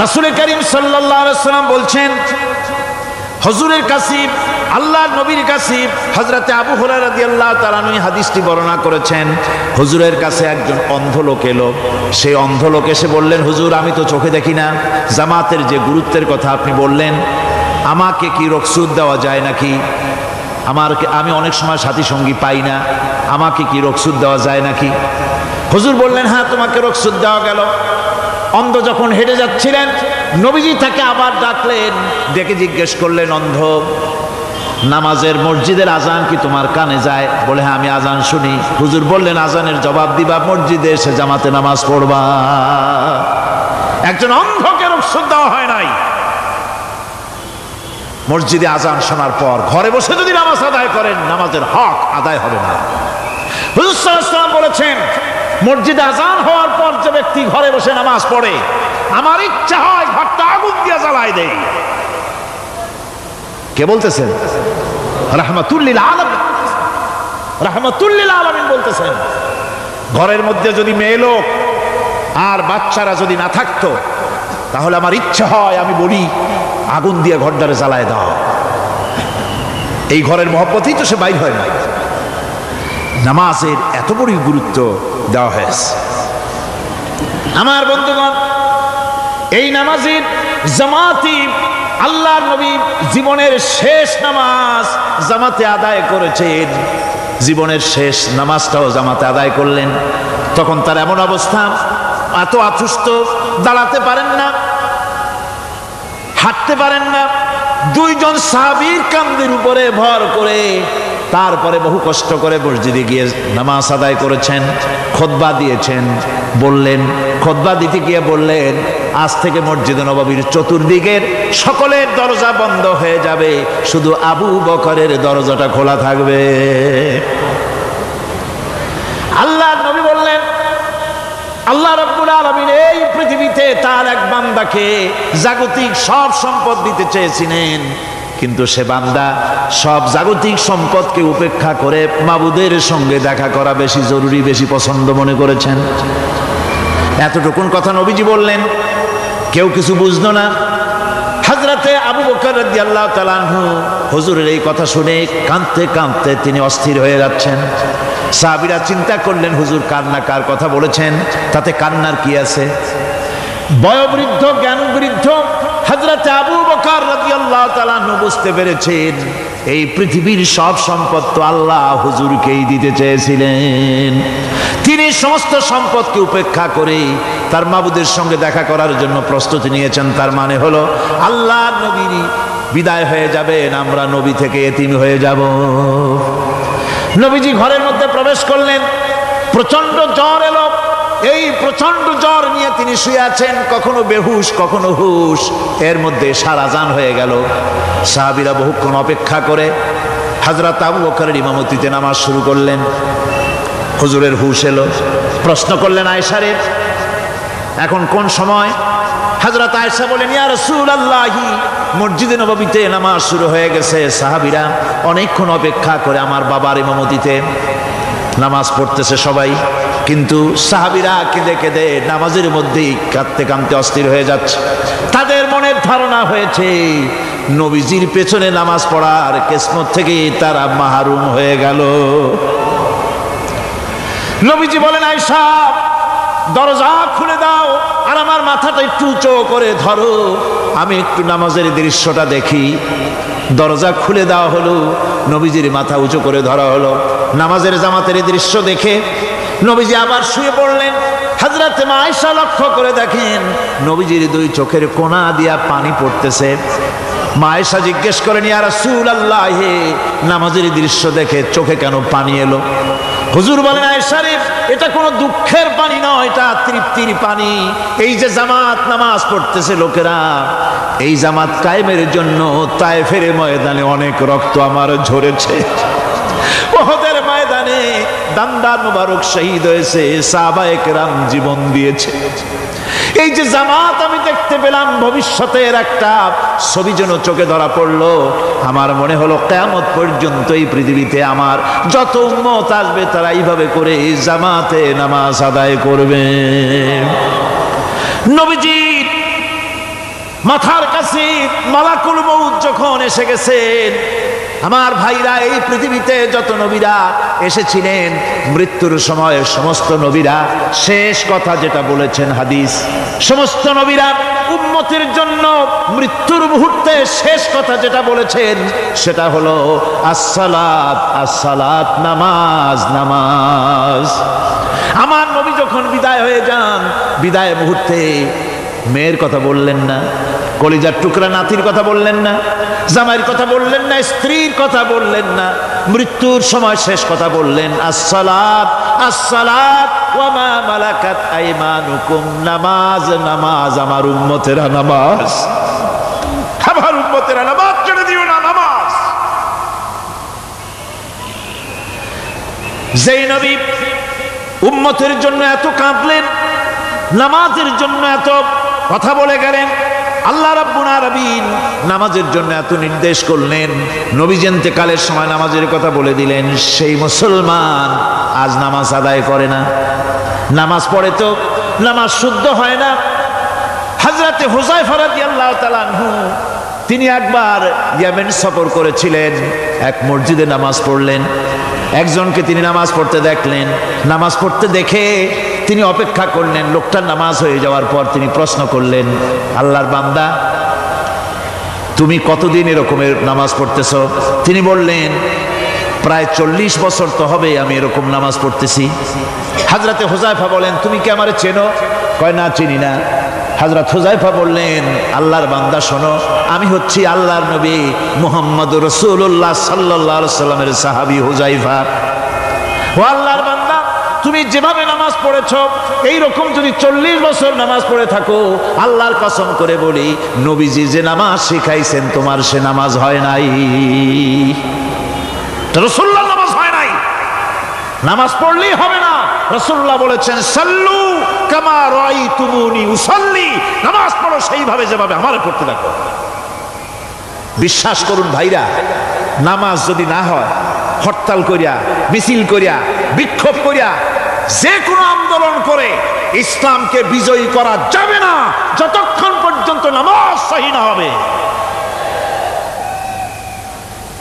রাসূল করিম সাল্লাল্লাহু আলাইহি ওয়াসাল্লাম বলছেন, হুজুরের কাছে, আল্লাহর নবীর কাছে হযরতে আবু হুরায়রা রাদিয়াল্লাহু তাআলা আনহু হাদিসটি বর্ণনা করেছেন। হুজুরের কাছে একজন অন্ধ লোক এলো। সেই অন্ধ লোক এসে বললেন, হুজুর আমি তো চোখে দেখি না, জামাতের যে গুরুত্বের কথা আপনি বললেন, আমাকে কি রুখসত দেওয়া যায় নাকি? আমি অনেক সময় সাথী সঙ্গী পাই না, আমাকে কি রুখসত দেওয়া যায় নাকি? হুজুর বললেন, হ্যাঁ তোমাকে রুখসত দেওয়া গেল। অন্ধ যখন হেঁটে যাচ্ছিলেন নবীজি তাকে আবার ডাকলেন, ডেকে জিজ্ঞেস করলেন, অন্ধ নামাজের মসজিদের আজান কি তোমার কানে যায়? বলে হ্যাঁ আমি আজান শুনি। হুজুর বললেন, আজানের জবাব দিবা, মসজিদে এসে জামাতে নামাজ পড়বা। একজন অন্ধকে রুখসত দেওয়া হয় নাই। মসজিদে আজান শোনার পর ঘরে বসে যদি নামাজ আদায় করেন নামাজের হক আদায় হবে না। হুজুর সাল্লাল্লাহু আলাইহি ওয়াসাল্লাম বলেছেন, মসজিদে আজান হওয়ার পর যে ব্যক্তি ঘরে বসে নামাজ পড়ে, আমার ইচ্ছা হয় ঘরটা আগুন দিয়ে জ্বালায় দেয়। কে বলতেছেন? রাহমাতুল লিল আলামিন, রাহমাতুল লিল আলামিন বলতেছেন। ঘরের মধ্যে যদি মেয়ে লোক আর বাচ্চারা যদি না থাকতো তাহলে আমার ইচ্ছা হয় আমি বলি আগুন দিয়ে ঘরটারে জ্বালায় দাও। এই ঘরের মহব্বতেই তো সে বাইর হয় না। নামাজের এত বড় গুরুত্ব দেওয়া হয়েছে। আমার বন্ধুগণ, এই নামাজের জামাতি আল্লাহর নবী জীবনের শেষ নামাজ জামাতে আদায় করেছেন। জীবনের শেষ নামাজটাও জামাতে আদায় করলেন। তখন তার এমন অবস্থা, এত অসুস্থ, দাঁড়াতে পারেন না, হাঁটতে পারেন না। দুইজন সাহাবীর কাঁধের উপরে ভর করে তারপরে বহু কষ্ট করে মসজিদে গিয়ে নামাজ আদায় করেছেন। খুতবা দিয়েছেন। বললেন, খুতবা দিতে গিয়ে বললেন, আজ থেকে মসজিদে নববীর চতুর্দিকের সকলের দরজা বন্ধ হয়ে যাবে, শুধু আবু বকরের দরজাটা খোলা থাকবে। আল্লাহর নবী বললেন, আল্লাহ রাব্বুল আলামিন এই পৃথিবীতে তার এক বান্দাকে জাগতিক সব সম্পদ দিতে চেয়েছিলেন, কিন্তু সে বান্দা সব জাগতিক সম্পদকে উপেক্ষা করে মাবুদের সঙ্গে দেখা করা বেশি জরুরি, বেশি পছন্দ মনে করেছেন। এতটুকুন কথা নবীজি বললেন, কেউ কিছু বুঝলো না। হযরতে আবু বকর রাদিয়াল্লাহু তাআলা আনহু হুজুরের এই কথা শুনে কাঁদতে কাঁদতে তিনি অস্থির হয়ে যাচ্ছেন। সাহাবীরা চিন্তা করলেন, হুজুর কান্না কার কথা বলেছেন, তাতে কান্নার কি আছে? বয়োবৃদ্ধ, জ্ঞানবৃদ্ধ হযরতে আবু বকর রাদিয়াল্লাহু তাআলা আনহু বুঝতে পেরেছেন এই পৃথিবীর সব সম্পদ তো আল্লাহ হুজুরকেই দিতে চেয়েছিলেন। তিনি সমস্ত সম্পদকে উপেক্ষা করে তার মাবুদের সঙ্গে দেখা করার জন্য প্রস্তুতি নিয়েছেন। তার মানে হলো আল্লাহ নবী বিদায় হয়ে যাবেন, আমরা নবী থেকে এতিম হয়ে যাব। নবীজি ঘরের মধ্যে প্রবেশ করলেন, প্রচন্ড জ্বর এলো। এই প্রচন্ড জ্বর নিয়ে তিনি শুয়ে আছেন, কখনো বেহুশ কখনো হুশ। এর মধ্যে সারাজান হয়ে গেল। সাহাবীরা বহুক্ষণ অপেক্ষা করে হযরত আবু বকরের ইমামতিতে নামাজ শুরু করলেন। হুজুরের হুশ এলো। প্রশ্ন করলেন, আয়েশা রে এখন কোন সময়? হযরত আয়েশা বলেন, ইয়া রাসূলুল্লাহ, মসজিদে নববীতে নামাজ শুরু হয়ে গেছে। সাহাবীরা অনেকক্ষণ অপেক্ষা করে আমার বাবার ইমামতিতে নামাজ পড়তেছে সবাই, কিন্তু সাহাবীরা কেঁদে কেঁদে নামাজের মধ্যেই কাঁদতে কাঁদতে অস্থির হয়ে যাচ্ছে। তাদের মনের ধারণা হয়েছে নবীজির পেছনে নামাজ পড়ার কিসমত থেকে তারা মাহরুম হয়ে গেল। নবীজি বলেন, আয়েশা দরজা খুলে দাও আর আমার মাথাটা একটু উঁচু করে ধরো, আমি একটু নামাজের দৃশ্যটা দেখি। দরজা খুলে দেওয়া হলো, নবীজির মাথা উঁচু করে ধরা হলো। নামাজের জামাতের দৃশ্য দেখে নবীজি আবার শুয়ে পড়লেন। হযরত আয়েশা লক্ষ্য করে দেখেন নবীজির দুই চোখের কোণা দিয়া পানি পড়তেছে। মা আয়েশা জিজ্ঞেস করেন, ইয়া রাসূলুল্লাহ, নামাজের দৃশ্য দেখে চোখে কেন পানি এলো? হুজুর বলেন, আয়েশা রে, এটা কোনো দুঃখের পানি নয়, এটা তৃপ্তির পানি। এই যে জামাত নামাজ পড়তেছে লোকেরা, এই জামাত কায়েমের জন্য তায়েফের ময়দানে অনেক রক্ত আমার ঝরেছে। উহুদের ময়দানে দান্দার মুবারক শহীদ হয়েছে, সাহাবায়ে কেরাম জীবন দিয়েছে। এই যে জামাত আমি দেখতে পেলাম, ভবিষ্যতের একটা ছবি যেন চোখে ধরা পড়লো। আমার মনে হলো কিয়ামত পর্যন্ত এই পৃথিবীতে আমার যত উম্মত আসবে তারা এইভাবে করে জামাতে নামাজ আদায় করবে। নবীজির মাথার কাছে মালাকুল মউত যখন এসে গেছেন, আমার ভাইরা, এই পৃথিবীতে যত নবীরা এসেছিলেন মৃত্যুর সময় সমস্ত নবীরা শেষ কথা যেটা বলেছেন, হাদিস, সমস্ত নবীরা উম্মতের জন্য মৃত্যুর মুহূর্তে শেষ কথা যেটা বলেছেন সেটা হলো আসসালাত, আসসালাত, নামাজ, নামাজ। আমার নবী যখন বিদায় হয়ে যান, বিদায় মুহূর্তে মেয়ের কথা বললেন না, কলিজার টুকরা নাতির কথা বললেন না, জামাইয়ের কথা বললেন না, স্ত্রীর কথা বললেন না, মৃত্যুর সময় শেষ কথা বললেন আসসালাত, আসসালাত ওয়া মা মালাকাত আইমানুকুম, নামাজ, নামাজ, আমার উম্মতেরা নামাজ, আমার উম্মতেরা নামাজ ছেড়ে দিও না, নামাজ। যেই নবী উম্মতের জন্য এত কাঁদলেন, নামাজের জন্য এত কথা বলে গেলেন, আল্লাহ রাব্বুল আলামিন নামাজের জন্য এত নির্দেশ করলেন, নবীজি ইন্তেকালের সময় নামাজের কথা বলে দিলেন, সেই মুসলমান আজ নামাজ আদায় করে না, নামাজ পড়ে তো নামাজ শুদ্ধ হয় না। হযরত হুযায়ফা রাদিয়াল্লাহু তাআলা আনহু তিনি একবার ইয়েমেন সফর করেছিলেন, এক মসজিদে নামাজ পড়লেন। একজনকে তিনি নামাজ পড়তে দেখলেন, নামাজ পড়তে দেখে তিনি অপেক্ষা করলেন। লোকটার নামাজ হয়ে যাওয়ার পর তিনি প্রশ্ন করলেন, আল্লাহর বান্দা, তুমি কতদিন এরকমের নামাজ পড়তেছ? তিনি বললেন, প্রায় 40 বছর তো হবে আমি এরকম নামাজ পড়তেছি। হযরত হুযায়ফা বলেন, তুমি কি আমারে চেনো? কয়, না, চিনি না। হযরত হুযায়ফা বললেন, আল্লাহর বান্দা শোনো, আমি হচ্ছি আল্লাহর নবী মুহাম্মদুর রাসূলুল্লাহ সাল্লাল্লাহু আলাইহি সাল্লামের সাহাবী হুযায়ফা। ও আল্লাহর বান্দা, তুমি যেভাবে নামাজ পড়েছো এই রকম যদি 40 বছর নামাজ পড়ে থাকো, আল্লাহর কসম করে বলি, নবীজি যে নামাজ শিখাইছেন তোমার সে নামাজ হয় নাই, রাসূলুল্লাহর নামাজ হয় নাই। নামাজ পড়লেই হবে না, রাসূলুল্লাহ বলেছেন, সাল্লু কামা রাআইতুমুনি উসাল্লি, নামাজ পড়ো সেইভাবে যেভাবে আমারে পড়তে দেখো। বিশ্বাস করুন ভাইরা, নামাজ যদি না হয়, হরতাল করিয়া, মিছিল করিয়া, বিক্ষোভ করিয়া, যে কোনো আন্দোলন করে ইসলামকে বিজয়ী করা যাবে না যতক্ষণ পর্যন্ত নামাজ সহি না হবে।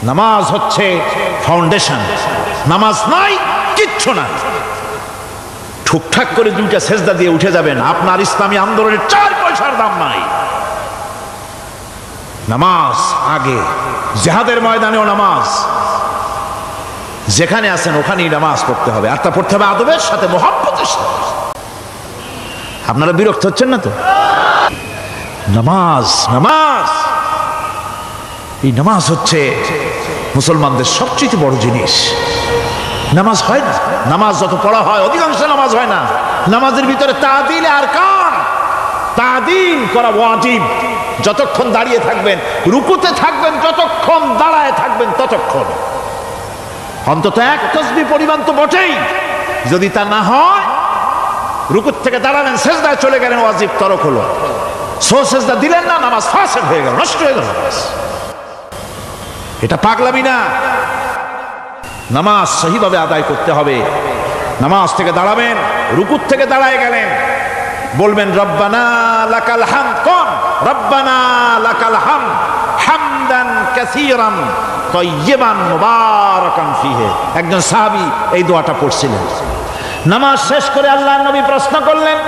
নামাজ হচ্ছে ফাউন্ডেশন, নামাজ নাই কিচ্ছু না। ঠুকঠাক করে দুইটা সেজদা দিয়ে উঠে যাবেন, আপনার ইসলামী আন্দোলনের 4 পয়সার দাম নাই। নামাজ আগে, জিহাদের ময়দানেও নামাজ, যেখানে আছেন ওখানেই নামাজ পড়তে হবে, আর তা পড়তে হবে আদবের সাথে, মুহাব্বতের সাথে। আপনারা বিরক্ত হচ্ছেন না তো? নামাজ, নামাজ, এই নামাজ হচ্ছে মুসলমানদের সবচেয়ে বড় জিনিস। নামাজ হয় না, নামাজ যত পড়া হয় অধিকাংশ নামাজ হয় না। নামাজের ভিতরে তাদিল আর কান, তাদিল করা ওয়াজিব। যতক্ষণ দাঁড়িয়ে থাকবেন, রুকুতে থাকবেন, যতক্ষণ দাঁড়ায় থাকবেন ততক্ষণ, অন্তত 1 তাসবিহ পরিমাণ তো বটেই। যদি তা না হয়, রুকুত থেকে দাঁড়ালেন, সেজদায় চলে গেলেন, ওয়াজিব তরক হলো। সেজদা দিলেন না, নামাজ ফাসেদ হয়ে গেল, নষ্ট হয়ে গেল। এটা পাগলামি না। নামাজ সহিভাবে আদায় করতে হবে। নামাজ থেকে দাঁড়াবেন, রুকুর থেকে দাঁড়ায় গেলেন, বলবেন রব্বানা লাকাল হামদ। কোন রব্বানা লাকাল হামদ হামদান কাসীরান তাইয়্যিবান মুবারাকান ফীহি। একজন সাহাবী এই দোয়াটা পড়ছিলেন। নামাজ শেষ করে আল্লাহর নবী প্রশ্ন করলেন,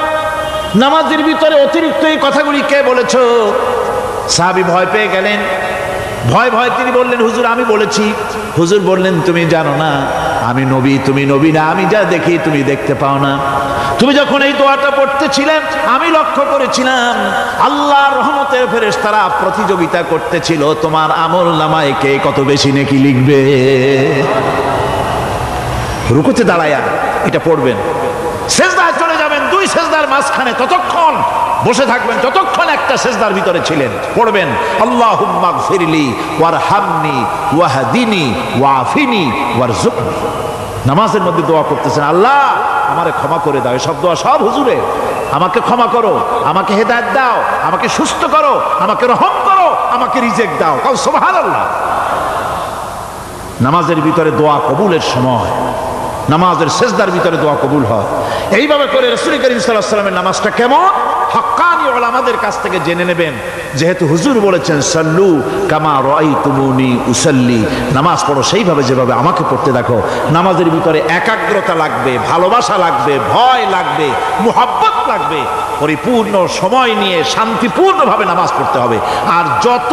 নামাজের ভিতরে অতিরিক্ত এই কথাগুলি কে বলেছো? সাহাবী ভয় পেয়ে গেলেন। ভয় ভয় তিনি বললেন, হুজুর আমি বলেছি। হুজুর বললেন, তুমি জানো না আমি নবী, তুমি নবী না, আমি যা দেখি তুমি দেখতে পাও না। তুমি যখন এই দোয়াটা পড়তেছিলেন আমি লক্ষ্য করেছিলাম আল্লাহর রহমতের ফেরেশতারা প্রতিযোগিতা করতেছিল তোমার আমল নামায় কে কত বেশি নেকি লিখবে। রুকুতে দাঁড়ায়া এটা পড়বেন, সেজদায় চলে যাবেন, দুই সেজদার মাঝখানে ততক্ষণ বসে থাকবেন যতক্ষণ একটা সেজদার ভিতরে ছিলেন। পড়বেন আল্লাহুম্মা গফিরলি ওয়ারহামনি ওয়াহদিনি ওয়াআফিনি ওয়ারযুকনি। নামাজের মধ্যে দোয়া করতেছেন, আল্লাহ আমারে ক্ষমা করে দাও। এসব দোয়া সব হুজুরে, আমাকে ক্ষমা করো, আমাকে হেদায়েত দাও, আমাকে সুস্থ করো, আমাকে রহম করো, আমাকে রিজিক দাও। কাল সুবহানাল্লাহ। নামাজের ভিতরে দোয়া কবুলের সময়, নামাজের সেজদার ভিতরে দোয়া কবুল হয়। এইভাবে করে রাসূল করিম সাল্লাল্লাহু আলাইহি ওয়াসাল্লামের নামাজটা কেমন হক্কানি উলামাদের কাছ থেকে জেনে নেবেন। যেহেতু হুজুর বলেছেন সাল্লু কামা রাআইতুমুনি উসাল্লি, নামাজ পড়ো সেইভাবে যেভাবে আমাকে পড়তে দেখো। নামাজের ভিতরে একাগ্রতা লাগবে, ভালোবাসা লাগবে, ভয় লাগবে, মুহাব্বত লাগবে। পরিপূর্ণ সময় নিয়ে শান্তিপূর্ণভাবে নামাজ পড়তে হবে। আর যত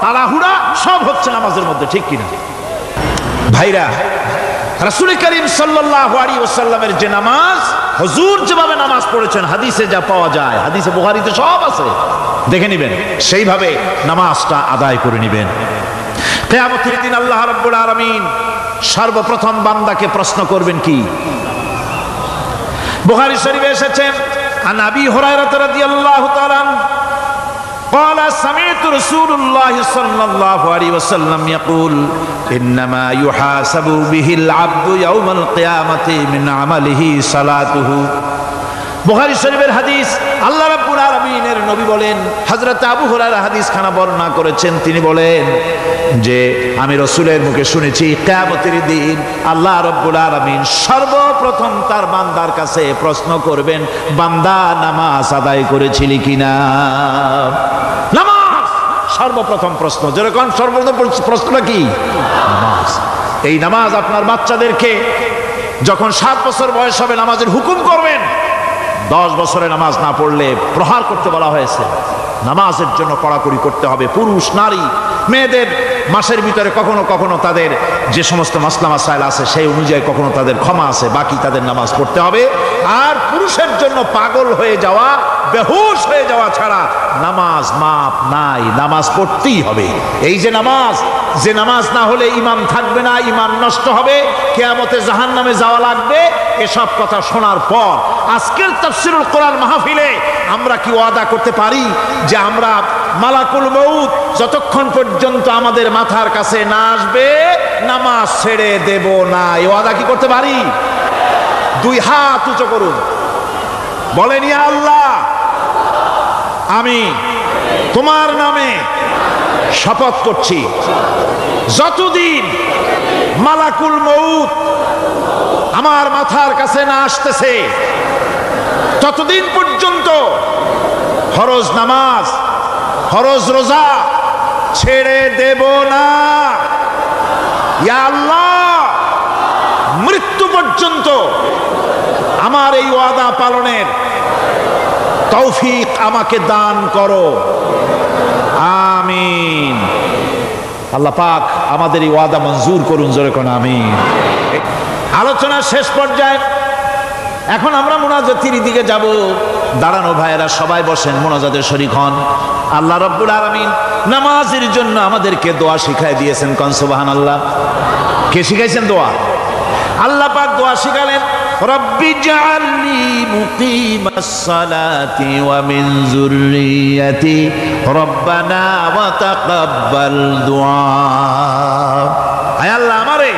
তাড়াহুড়া সব হচ্ছে নামাজের মধ্যে, ঠিক কিনা ভাইরা? রাসূল করিম সাল্লাল্লাহু আলাইহি ওয়াসাল্লামের যে নামাজ, হুজুর যেভাবে নামাজ পড়েছেন হাদিসে যা পাওয়া যায়, হাদিসে বুখারীতে সব আছে, দেখে নেবেন, সেইভাবে নামাজটা আদায় করে নেবেন। কিয়ামতের দিন আল্লাহ রাব্বুল আলামিন সর্বপ্রথম বান্দাকে প্রশ্ন করবেন কি? বুখারী শরীফে এসেছে, আন আবি হুরায়রা রাদিয়াল্লাহু তাআলা قال سمعت رسول الله صلى الله عليه وسلم يقول إنما يحاسب به العبد يوم القيامة من عمله صلاته। বুখারী শরীফের হাদিস, আল্লাহ রাব্বুল আলামিনের নবী বলেন, হযরত আবু হুরায়রা হাদিস খানা বর্ণনা করেছেন, তিনি বলেন যে আমি রাসূলের মুখে শুনেছি কিয়ামতের দিন আল্লাহ রাব্বুল আলামিন সর্বপ্রথম তার বান্দার কাছে প্রশ্ন করবেন, বান্দা নামাজ আদায় করেছিলি কিনা? নামাজ সর্বপ্রথম প্রশ্ন। যেরকম সর্বপ্রথম প্রশ্নটা কি? নামাজ। এই নামাজ আপনার বাচ্চাদেরকে যখন 7 বছর বয়স হবে নামাজের হুকুম করবেন। 10 বছরে নামাজ না পড়লে প্রহার করতে বলা হয়েছে। নামাজের জন্য কড়াকড়ি করতে হবে। পুরুষ নারী মেয়েদের মাসের ভিতরে কখনো কখনো তাদের যে সমস্ত মাসলা মাসাইল আছে সেই অনুযায়ী কখনো তাদের ক্ষমা আছে, বাকি তাদের নামাজ পড়তে হবে। আর পুরুষের জন্য পাগল হয়ে যাওয়া, বেহুশ হয়ে যাওয়া ছাড়া নামাজ মাপ নাই, নামাজ পড়তেই হবে। এই যে নামাজ না হলে ঈমান থাকবে না, ঈমান নষ্ট হবে, কিয়ামতে জাহান্নামে যাওয়া লাগবে। এসব কথা শোনার পর আজকের তাফসীরুল কোরআন মাহফিলে আমরা কি ওয়াদা করতে পারি যে আমরা মালাকুল মউত যতক্ষণ পর্যন্ত আমাদের মাথার কাছে না আসবে নামাজ ছেড়ে দেব না? এই ওয়াদা কি করতে পারি? 2 হাত উঁচু করুন, বলেন ইয়া আল্লাহ, আমি তোমার নামে শপথ করছি যতদিন মালাকুল মউত আমার মাথার কাছে না আসতেছে ততদিন পর্যন্ত ফরজ নামাজ, ফরজ রোজা ছেড়ে দেব না। ইয়া আল্লাহ, মৃত্যু পর্যন্ত আমার এই ওয়াদা পালনের তৌফিক আমাকে দান করো, আমিন। আল্লাহ পাক আমাদের এই ওয়াদা মঞ্জুর করুন, জোরে কোন আমিন। আলোচনার শেষ পর্যায়ে এখন আমরা মুনাজাতের দিকে যাব। দাঁড়ানো ভাইয়েরা সবাই বসেন, মুনাজাতের শরীক হন। আল্লাহ রাব্বুল আলামিন নামাজের জন্য আমাদেরকে দোয়া শিখাই দিয়েছেন, কোন সুবহানাল্লাহ। কে শিখাইছেন দোয়া? আল্লাহ পাক দোয়া শিখালেন, রব্বি জাআলনি মুকিমাস সালাতি ওয়া মিন যুররিয়াতি রব্বানা ওয়া তাকাব্বাল দুআ। আয় আল্লাহ, আমারে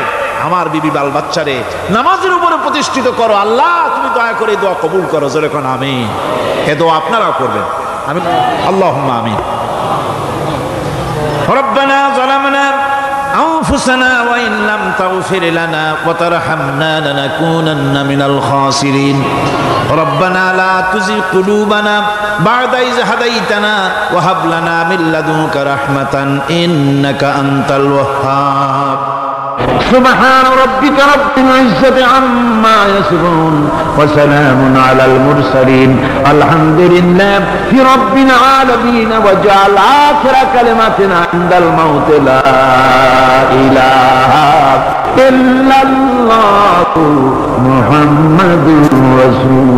আমার বিবি বাল বাচ্চারে নামাজের উপরে প্রতিষ্ঠিত করো। আল্লাহ তুমি দয়া করে দোয়া কবুল করো, জোরে কোন আমিন। এ দোয়া আপনারাও করবেন। আমি আল্লাহুম্মা আমিন। রব্বানা যালামনা أنفسنا وإن لم تغفر لنا وترحمنا لنكونن من الخاسرين ربنا لا تزغ قلوبنا بعد إذ هديتنا وهب لنا من لدنك رحمة إنك أنت الوهاب سبحان ربك رب العزة عما يصفون وسلام على المرسلين الحمد لله رب العالمين واجعل آخر كلمتنا عند الموت لا إله إلا الله محمد رسول